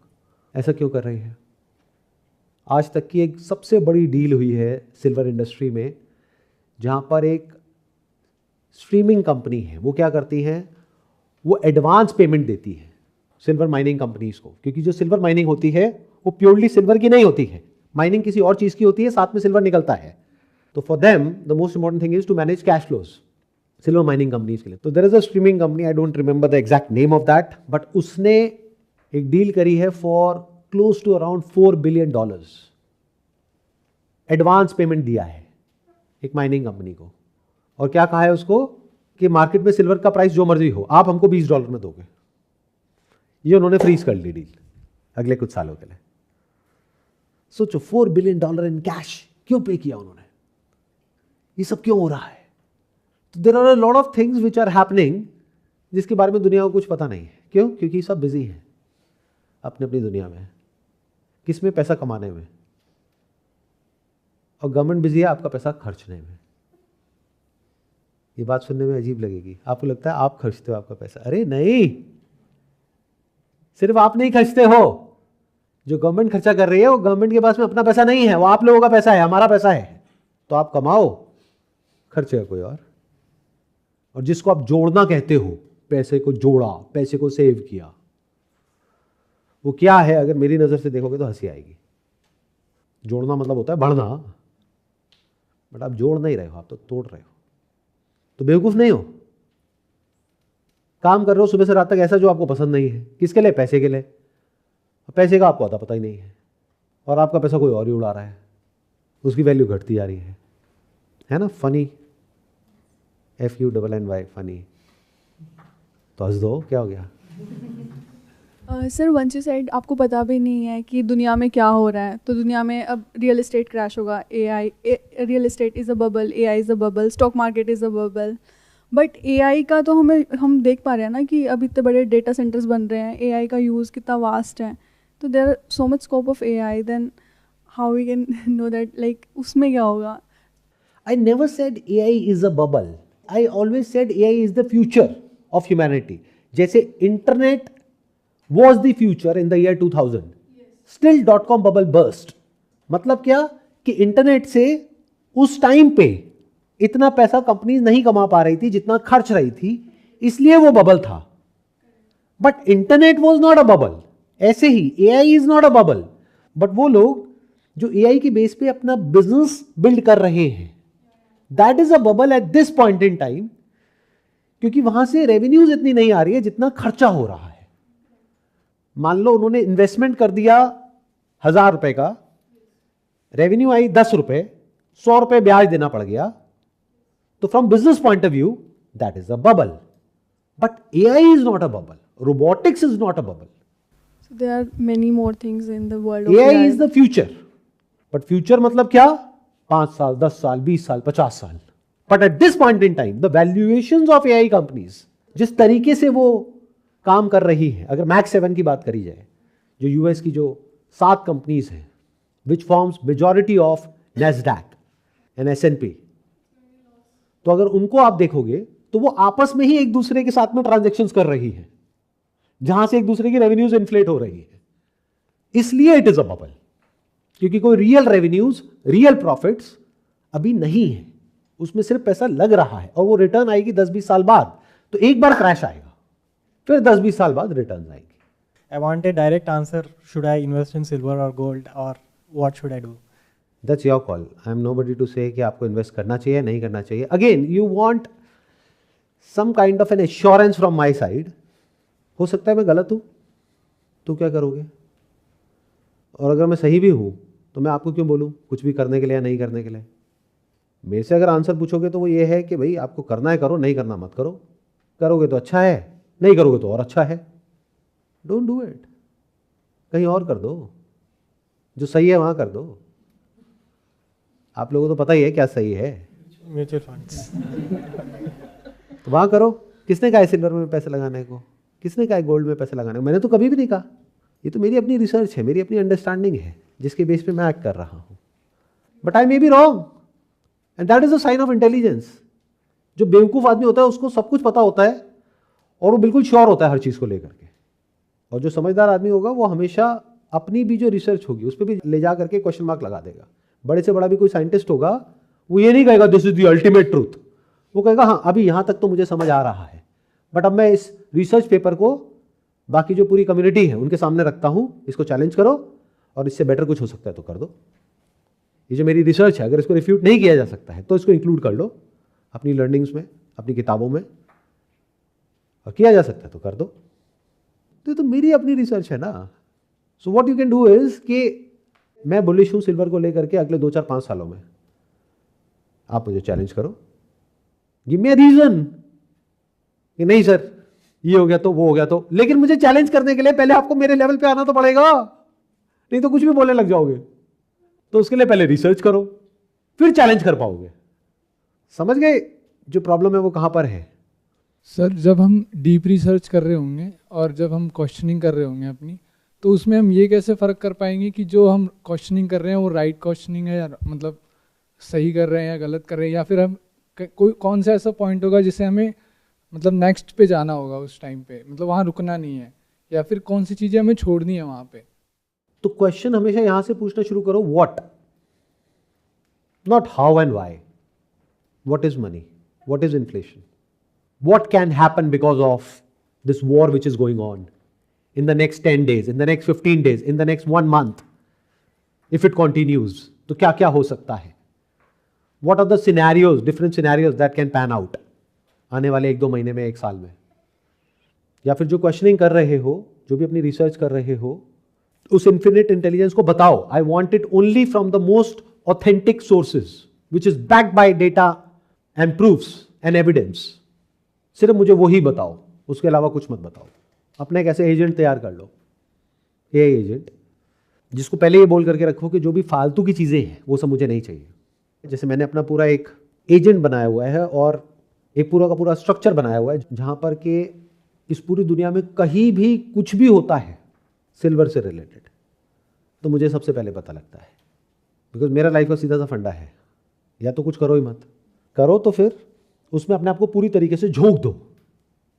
ऐसा क्यों कर रही है? आज तक की एक सबसे बड़ी डील हुई है सिल्वर इंडस्ट्री में, जहां पर एक स्ट्रीमिंग कंपनी है, वो क्या करती है, वो एडवांस पेमेंट देती है सिल्वर माइनिंग कंपनीज को, क्योंकि जो सिल्वर माइनिंग होती है वो प्योरली सिल्वर की नहीं होती है, माइनिंग किसी और चीज की होती है, साथ में सिल्वर निकलता है। तो for them the most important thing is to manage cash flows, silver mining companies के लिए। तो there is a streaming company, I don't remember the exact name of that, but उसने एक डील करी है for close to around $4 billion। Advance payment दिया है एक माइनिंग कंपनी को, और क्या कहा है उसको कि मार्केट में सिल्वर का प्राइस जो मर्जी हो, आप हमको $20 में दोगे। ये उन्होंने फ्रीज कर ली डील अगले कुछ सालों के लिए। सोचो, $4 billion इन कैश क्यों पे किया उन्होंने? ये सब क्यों हो रहा है? तो there are a lot of things which are happening जिसके बारे में दुनिया को कुछ पता नहीं है। क्यों? क्योंकि सब बिजी हैं अपनी अपनी दुनिया में, किस में पैसा कमाने में, और गवर्नमेंट बिजी है आपका पैसा खर्चने में। ये बात सुनने में अजीब लगेगी, आपको लगता है आप खर्चते हो आपका पैसा। अरे नहीं, सिर्फ आप नहीं खर्चते हो, जो गवर्नमेंट खर्चा कर रही है वो गवर्नमेंट के पास में अपना पैसा नहीं है, वो आप लोगों का पैसा है, हमारा पैसा है। तो आप कमाओ, खर्चेगा कोई और जिसको आप जोड़ना कहते हो, पैसे को जोड़ा, पैसे को सेव किया, वो क्या है? अगर मेरी नजर से देखोगे तो हंसी आएगी। जोड़ना मतलब होता है बढ़ना, बट आप जोड़ नहीं रहे हो, आप तो तोड़ रहे हो। तो बेवकूफ नहीं हो, काम कर रहे हो सुबह से रात तक ऐसा जो आपको पसंद नहीं है। किसके लिए? पैसे के लिए। पैसे का आपको पता ही नहीं है, और आपका पैसा कोई और ही उड़ा रहा है, उसकी वैल्यू घटती जा रही है ना? Funny, FUNNY, funny. तो हंस दो, क्या हो गया? सर वंस यू सेड आपको पता भी नहीं है कि दुनिया में क्या हो रहा है, तो दुनिया में अब रियल एस्टेट क्रैश होगा, real estate is a bubble, AI is a bubble, stock market is a bubble. But AI का तो हम देख पा रहे हैं ना कि अब इतने बड़े डेटा सेंटर्स बन रहे हैं, एआई का यूज़ कितना वास्ट है, तो there are so much scope of AI, then how we can know that like उसमें क्या होगा? I never said AI is a bubble. I always said AI is the future of humanity. जैसे internet was the future in the year 2000. Still .com bubble burst. मतलब क्या कि internet से उस time पे इतना पैसा कंपनीज नहीं कमा पा रही थी जितना खर्च रही थी, इसलिए वो बबल था. But internet was not a bubble. ऐसे ही AI is not a bubble. But वो लोग जो AI की बेस पे अपना बिजनेस बिल्ड कर रहे हैं, that is a bubble at this point in time, क्योंकि वहां से रेवेन्यूज इतनी नहीं आ रही है जितना खर्चा हो रहा है. मान लो उन्होंने इन्वेस्टमेंट कर दिया 1000 रुपए का, रेवेन्यू आई 10 रुपए, 100 रुपए ब्याज देना पड़ गया, तो from business point of view that is a bubble. But AI is not a bubble. Robotics is not a bubble. So there are many more things in the world of AI is the future. But future मतलब क्या? 5 साल, 10 साल, 20 साल, 50 साल. But at this point in time, the valuations of AI companies, जिस तरीके से वो काम कर रही है, अगर मैक्स 7 की बात करी जाए, जो यूएस की जो 7 कंपनीज हैं, which forms majority of NASDAQ and S&P, तो अगर उनको आप देखोगे तो वो आपस में ही एक दूसरे के साथ में ट्रांजेक्शन्स कर रही है, जहां से एक दूसरे की रेवेन्यूज इन्फ्लेट हो रही है. इसलिए इट इज अ बबल, क्योंकि कोई रियल रेवेन्यूज, रियल प्रॉफिट्स अभी नहीं है. उसमें सिर्फ पैसा लग रहा है और वो रिटर्न आएगी 10-20 साल बाद. तो एक बार क्रैश आएगा, फिर 10-20 साल बाद रिटर्न आएगी. I want a direct answer. Should I invest in silver or gold, or what should I do? That's your call. I am nobody to say कि आपको इन्वेस्ट करना चाहिए नहीं करना चाहिए. Again, you want some kind of an assurance from my side. हो सकता है मैं गलत हूं, तो क्या करोगे? और अगर मैं सही भी हूं तो मैं आपको क्यों बोलूं कुछ भी करने के लिए या नहीं करने के लिए? मेरे से अगर आंसर पूछोगे तो वो ये है कि भाई आपको करना है करो, नहीं करना मत करो. करोगे तो अच्छा है, नहीं करोगे तो और अच्छा है. Don't do it. कहीं और कर दो, जो सही है वहां कर दो. आप लोगों को तो पता ही है क्या सही है. Mutual funds. तो वहां करो. किसने कहा है सिल्वर में पैसे लगाने को? किसने कहा है गोल्ड में पैसे लगाने को? मैंने तो कभी भी नहीं कहा. ये तो मेरी अपनी रिसर्च है, मेरी अपनी अंडरस्टैंडिंग है, जिसके बेस पे मैं एक्ट कर रहा हूं. But I may be wrong, and that is a sign of intelligence. जो बेवकूफ आदमी होता है उसको सब कुछ पता होता है और वो बिल्कुल श्योर होता है हर चीज को लेकर के. और जो समझदार आदमी होगा वो हमेशा अपनी भी जो रिसर्च होगी उस पर भी ले जा करके क्वेश्चन मार्क लगा देगा. बड़े से बड़ा भी कोई साइंटिस्ट होगा वो ये नहीं कहेगा this is the ultimate truth. वो कहेगा हाँ अभी यहां तक तो मुझे समझ आ रहा है, बट अब मैं इस रिसर्च पेपर को बाकी जो पूरी कम्युनिटी है उनके सामने रखता हूं, इसको चैलेंज करो और इससे बेटर कुछ हो सकता है तो कर दो. ये जो मेरी रिसर्च है अगर इसको रिफ्यूट नहीं किया जा सकता है तो इसको इंक्लूड कर लो अपनी लर्निंग्स में, अपनी किताबों में, और किया जा सकता है तो कर दो. तो ये तो मेरी अपनी रिसर्च है ना. So what you can do is कि मैं बुलिश हूं सिल्वर को लेकर के अगले 2-4-5 सालों में. आप मुझे चैलेंज करो, गिव मी अ रीजन कि नहीं सर ये हो गया तो वो हो गया तो. लेकिन मुझे चैलेंज करने के लिए पहले आपको मेरे लेवल पे आना तो पड़ेगा, नहीं तो कुछ भी बोलने लग जाओगे. तो उसके लिए पहले रिसर्च करो, फिर चैलेंज कर पाओगे. समझ गए जो प्रॉब्लम है वो कहां पर है? सर जब हम डीप रिसर्च कर रहे होंगे और जब हम क्वेश्चनिंग कर रहे होंगे अपनी, तो उसमें हम ये कैसे फ़र्क कर पाएंगे कि जो हम क्वेश्चनिंग कर रहे हैं वो राइट क्वेश्चनिंग है या मतलब सही कर रहे हैं या गलत कर रहे हैं, या फिर हम कोई कौन सा ऐसा पॉइंट होगा जिसे हमें मतलब नेक्स्ट पे जाना होगा उस टाइम पे, मतलब वहाँ रुकना नहीं है, या फिर कौन सी चीज़ें हमें छोड़नी है वहाँ पे? तो क्वेश्चन हमेशा यहां से पूछना शुरू करो, what, not how and why. What is money? What is inflation? What can happen because of this war which is going on in the next 10 days, in the next 15 days, in the next 1 month? If it continues, तो क्या क्या हो सकता है? What are the scenarios, different scenarios that can pan out आने वाले 1-2 महीने में, 1 साल में? या फिर जो क्वेश्चनिंग कर रहे हो, जो भी अपनी रिसर्च कर रहे हो, उस इन्फिनिट इंटेलिजेंस को बताओ, I want it only from the most authentic sources which is backed by data and proofs and evidence. सिर्फ मुझे वही बताओ, उसके अलावा कुछ मत बताओ. अपने एक ऐसे एजेंट तैयार कर लो एआई एजेंट, जिसको पहले ये बोल करके रखो कि जो भी फालतू की चीज़ें हैं वो सब मुझे नहीं चाहिए। जैसे मैंने अपना पूरा एक एजेंट बनाया हुआ है और एक पूरा का पूरा स्ट्रक्चर बनाया हुआ है जहाँ पर कि इस पूरी दुनिया में कहीं भी कुछ भी होता है सिल्वर से रिलेटेड तो मुझे सबसे पहले पता लगता है, बिकॉज मेरा लाइफ का सीधा सा फंडा है, या तो कुछ करो ही मत, करो तो फिर उसमें अपने आप को पूरी तरीके से झोंक दो।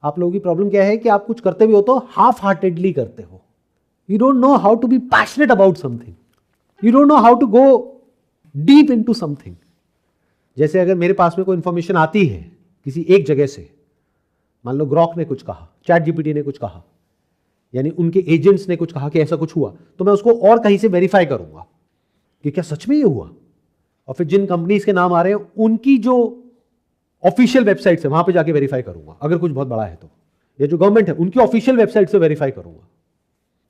आप लोगों की प्रॉब्लम क्या है कि आप कुछ करते भी हो तो हाफ हार्टेडली करते हो। You don't know how to be passionate about something, you don't know how to go deep into something. जैसे अगर मेरे पास में कोई इंफॉर्मेशन आती है किसी एक जगह से, मान लो ग्रॉक ने कुछ कहा, चैट जीपीटी ने कुछ कहा, यानी उनके एजेंट्स ने कुछ कहा कि ऐसा कुछ हुआ, तो मैं उसको और कहीं से वेरीफाई करूंगा कि क्या सच में ये हुआ। और फिर जिन कंपनीज के नाम आ रहे हैं उनकी जो ऑफिशियल वेबसाइट है वहां पे जाके वेरीफाई करूंगा, अगर कुछ बहुत बड़ा है तो, या जो गवर्नमेंट है उनकी ऑफिशियल वेबसाइट से वेरीफाई करूंगा।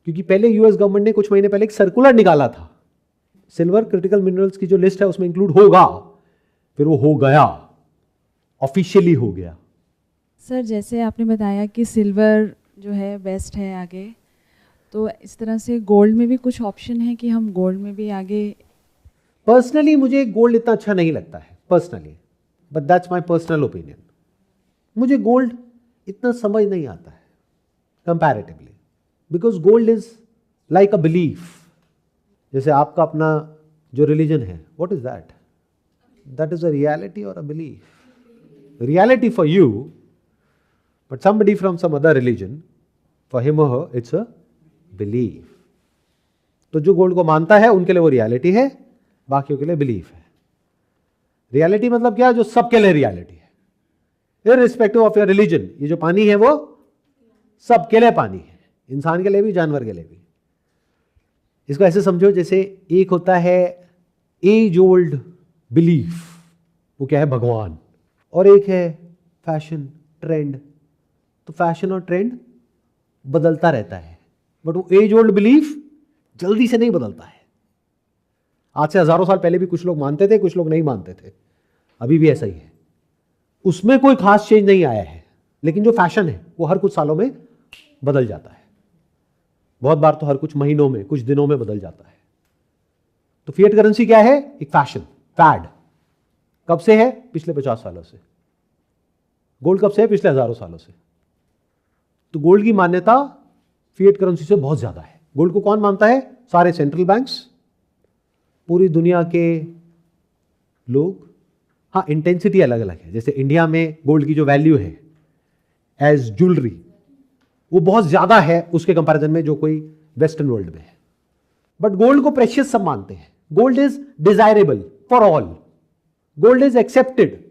क्योंकि पहले यूएस गवर्नमेंट ने कुछ महीने पहले एक सर्कुलर निकाला था, सिल्वर क्रिटिकल मिनरल्स की जो लिस्ट है उसमें इंक्लूड होगा, फिर वो हो गया, ऑफिशियली हो गया। सर जैसे आपने बताया कि सिल्वर जो है बेस्ट है आगे, तो इस तरह से गोल्ड में भी कुछ ऑप्शन है कि हम गोल्ड में भी आगे? पर्सनली मुझे गोल्ड इतना अच्छा नहीं लगता है personally, but that's my personal opinion. मुझे गोल्ड इतना समझ नहीं आता है comparatively, because gold is like a belief. जैसे आपका अपना जो रिलीजन है, what is that? That is a reality और a belief. Reality for you, but somebody from some other religion, for him or her it's a belief। तो जो gold को मानता है उनके लिए वो रियलिटी है, बाकियों के लिए बिलीफ है। रियलिटी मतलब क्या? जो सबके लिए रियलिटी है, इररिस्पेक्टिव ऑफ योर रिलीजन। ये जो पानी है वो सबके लिए पानी है, इंसान के लिए भी, जानवर के लिए भी। इसको ऐसे समझो जैसे एक होता है एज ओल्ड बिलीफ, वो क्या है? भगवान। और एक है फैशन, ट्रेंड। तो फैशन और ट्रेंड बदलता रहता है, बट वो एज ओल्ड बिलीफ जल्दी से नहीं बदलता है। आज से हजारों साल पहले भी कुछ लोग मानते थे, कुछ लोग नहीं मानते थे, अभी भी ऐसा ही है। उसमें कोई खास चेंज नहीं आया है, लेकिन जो फैशन है वो हर कुछ सालों में बदल जाता है, बहुत बार तो हर कुछ महीनों में, कुछ दिनों में बदल जाता है। तो फिएट करेंसी क्या है? एक फैशन, फैड। कब से है? पिछले 50 सालों से। गोल्ड कब से है? पिछले हजारों सालों से। तो गोल्ड की मान्यता फिएट करेंसी से बहुत ज्यादा है। गोल्ड को कौन मानता है? सारे सेंट्रल बैंक्स, पूरी दुनिया के लोग। हाँ, इंटेंसिटी अलग अलग है। जैसे इंडिया में गोल्ड की जो वैल्यू है एज ज्वेलरी, वो बहुत ज्यादा है उसके कंपैरिजन में जो कोई वेस्टर्न वर्ल्ड में है। बट गोल्ड को प्रेशियस सब मानते हैं। Gold is desirable for all, gold is accepted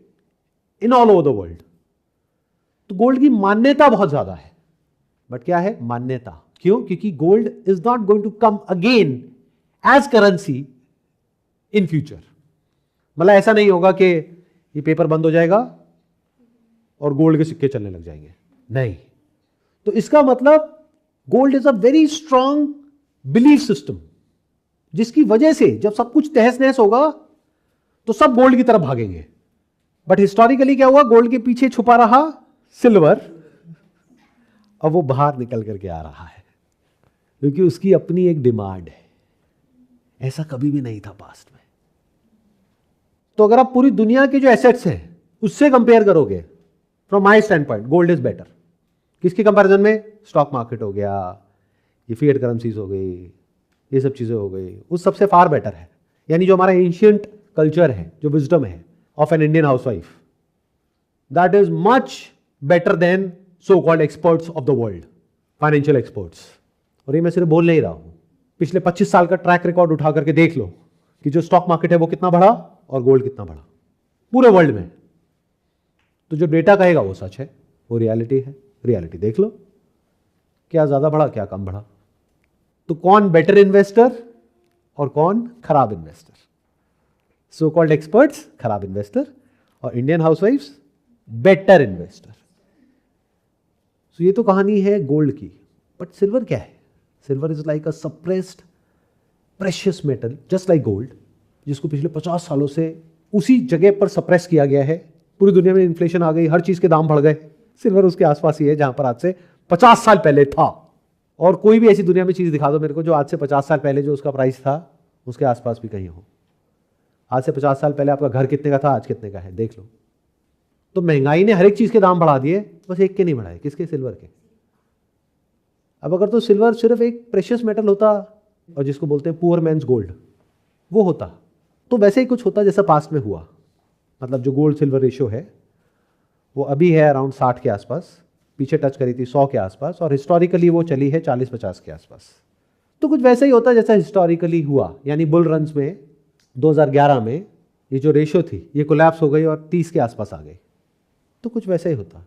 in all over the world. तो गोल्ड की मान्यता बहुत ज्यादा है। बट क्या है? मान्यता। क्यों? क्योंकि gold is not going to come again as currency in future. मतलब ऐसा नहीं होगा कि ये पेपर बंद हो जाएगा और गोल्ड के सिक्के चलने लग जाएंगे, नहीं। तो इसका मतलब gold is a very strong belief system, जिसकी वजह से जब सब कुछ तहस नहस होगा तो सब गोल्ड की तरफ भागेंगे। बट हिस्टोरिकली क्या हुआ? गोल्ड के पीछे छुपा रहा सिल्वर, अब वो बाहर निकल करके आ रहा है क्योंकि उसकी अपनी एक डिमांड है। ऐसा कभी भी नहीं था पास्ट में। तो अगर आप पूरी दुनिया के जो एसेट्स हैं उससे कंपेयर करोगे, from my stand point gold is better. किसके कंपैरिजन में? स्टॉक मार्केट हो गया, ये फिएट करेंसीज हो गई, ये सब चीजें हो गई, उस सबसे फार बेटर है। यानी जो हमारा एंशियंट कल्चर है, जो विजडम है of an Indian housewife, that is much better than so called experts of the world, financial experts. और ये मैं सिर्फ बोल नहीं रहा हूं, पिछले 25 साल का ट्रैक रिकॉर्ड उठा करके देख लो कि जो स्टॉक मार्केट है वो कितना बढ़ा और गोल्ड कितना बढ़ा पूरे वर्ल्ड में। तो जो डेटा कहेगा वो सच है, वो रियलिटी है। रियलिटी देख लो, क्या ज्यादा बढ़ा, क्या कम बढ़ा। तो कौन बेटर इन्वेस्टर और कौन खराब इन्वेस्टर? सो कॉल्ड एक्सपर्ट्स खराब इन्वेस्टर और इंडियन हाउसवाइफ्स बेटर इन्वेस्टर। सो ये तो कहानी है गोल्ड की। बट सिल्वर क्या है? Silver is like a suppressed precious metal, just like gold, जिसको पिछले 50 सालों से उसी जगह पर सप्रेस किया गया है। पूरी दुनिया में इन्फ्लेशन आ गई, हर चीज के दाम बढ़ गए, सिल्वर उसके आसपास ही है जहां पर आज से 50 साल पहले था और कोई भी ऐसी दुनिया में चीज़ दिखा दो मेरे को जो आज से 50 साल पहले जो उसका प्राइस था उसके आसपास भी कहीं हो। आज से 50 साल पहले आपका घर कितने का था, आज कितने का है, देख लो। तो महंगाई ने हर एक चीज़ के दाम बढ़ा दिए, बस एक के नहीं बढ़ाए। किसके? सिल्वर के। अब अगर तो सिल्वर सिर्फ एक प्रेशियस मेटल होता और जिसको बोलते हैं पुअर मैन्स गोल्ड, वो होता तो वैसे ही कुछ होता जैसा पास्ट में हुआ। मतलब जो गोल्ड सिल्वर रेशियो है वो अभी है अराउंड 60 के आसपास, पीछे टच करी थी 100 के आसपास, और हिस्टोरिकली वो चली है 40-50 के आसपास। तो कुछ वैसा ही होता जैसा हिस्टोरिकली हुआ, यानी बुल रन्स में 2011 में ये जो रेशियो थी ये कोलैप्स हो गई और 30 के आसपास आ गई। तो कुछ वैसा ही होता।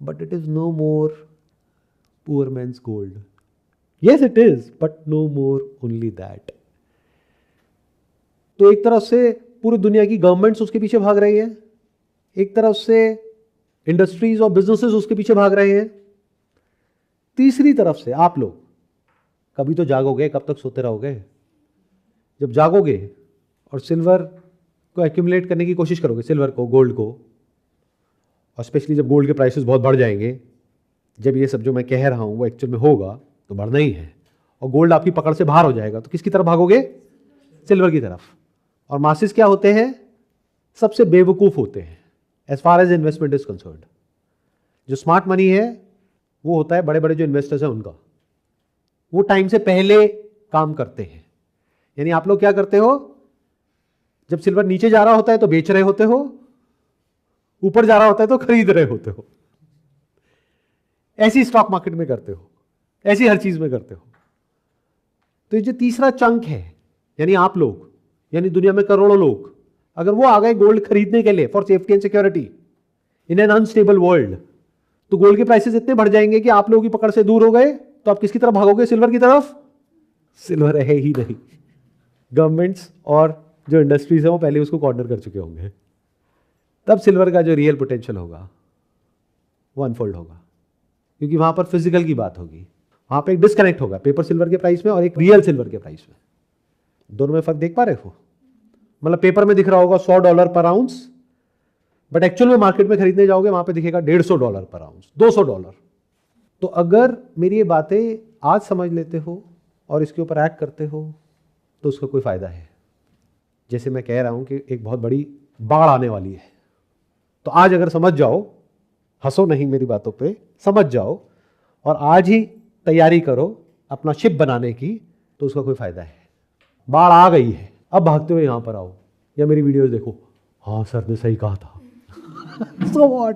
But it is no more poor man's gold. Yes it is, but no more only that. तो एक तरफ से पूरी दुनिया की गवर्नमेंट्स उसके पीछे भाग रही है, एक तरफ से इंडस्ट्रीज और बिजनेसेस उसके पीछे भाग रहे हैं, तीसरी तरफ से आप लोग कभी तो जागोगे, कब तक सोते रहोगे? जब जागोगे और सिल्वर को एक्यूमुलेट करने की कोशिश करोगे, सिल्वर को, गोल्ड को, और स्पेशली जब गोल्ड के प्राइसेस बहुत बढ़ जाएंगे, जब ये सब जो मैं कह रहा हूं वो एक्चुअल में होगा तो बढ़ना ही है, और गोल्ड आपकी पकड़ से बाहर हो जाएगा, तो किसकी तरफ भागोगे? सिल्वर की तरफ। और मासेस क्या होते हैं? सबसे बेवकूफ होते हैं as far as investment is concerned. जो स्मार्ट मनी है वो होता है बड़े बड़े जो इन्वेस्टर्स हैं उनका, वो टाइम से पहले काम करते हैं। यानी आप लोग क्या करते हो, जब सिल्वर नीचे जा रहा होता है तो बेच रहे होते हो, ऊपर जा रहा होता है तो खरीद रहे होते हो। ऐसी स्टॉक मार्केट में करते हो, ऐसी हर चीज में करते हो। तो ये जो तीसरा चंक है, यानी आप लोग, यानी दुनिया में करोड़ों लोग, अगर वो आ गए गोल्ड खरीदने के लिए for safety and security in an unstable world, तो गोल्ड के प्राइसेस इतने बढ़ जाएंगे कि आप लोगों की पकड़ से दूर हो गए, तो आप किसकी तरफ भागोगे? सिल्वर की तरफ। सिल्वर है ही नहीं। गवर्नमेंट्स और जो इंडस्ट्रीज है वो पहले उसको कॉर्नर कर चुके होंगे। तब सिल्वर का जो रियल पोटेंशियल होगा वो अनफोल्ड होगा, क्योंकि वहां पर फिजिकल की बात होगी, वहां पर एक डिस्कनेक्ट होगा पेपर सिल्वर के प्राइस में और एक रियल सिल्वर के प्राइस में। दोनों में फर्क देख पा रहे हो? मतलब पेपर में दिख रहा होगा $100 पर आउंस, बट एक्चुअल में मार्केट में खरीदने जाओगे वहां पे दिखेगा $150 पर आउंस, $200। तो अगर मेरी ये बातें आज समझ लेते हो और इसके ऊपर एक्ट करते हो तो उसका कोई फायदा है। जैसे मैं कह रहा हूं कि एक बहुत बड़ी बाढ़ आने वाली है, तो आज अगर समझ जाओ, हंसो नहीं मेरी बातों पे, समझ जाओ और आज ही तैयारी करो अपना शिप बनाने की, तो उसका कोई फायदा है। बाढ़ आ गई है, अब भागते हुए यहां पर आओ या मेरी वीडियोस देखो, हाँ सर ने सही कहा था। So what?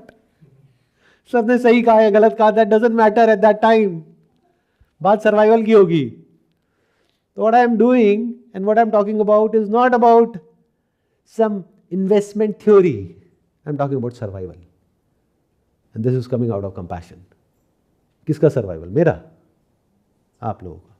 सर ने सही कहा है गलत कहा, that doesn't matter at that time. बात सर्वाइवल की होगी। तो what I am doing and what I am talking about is not about some investment theory, I am talking about survival, and this is coming out of compassion. किसका survival? मेरा, आप लोगों का।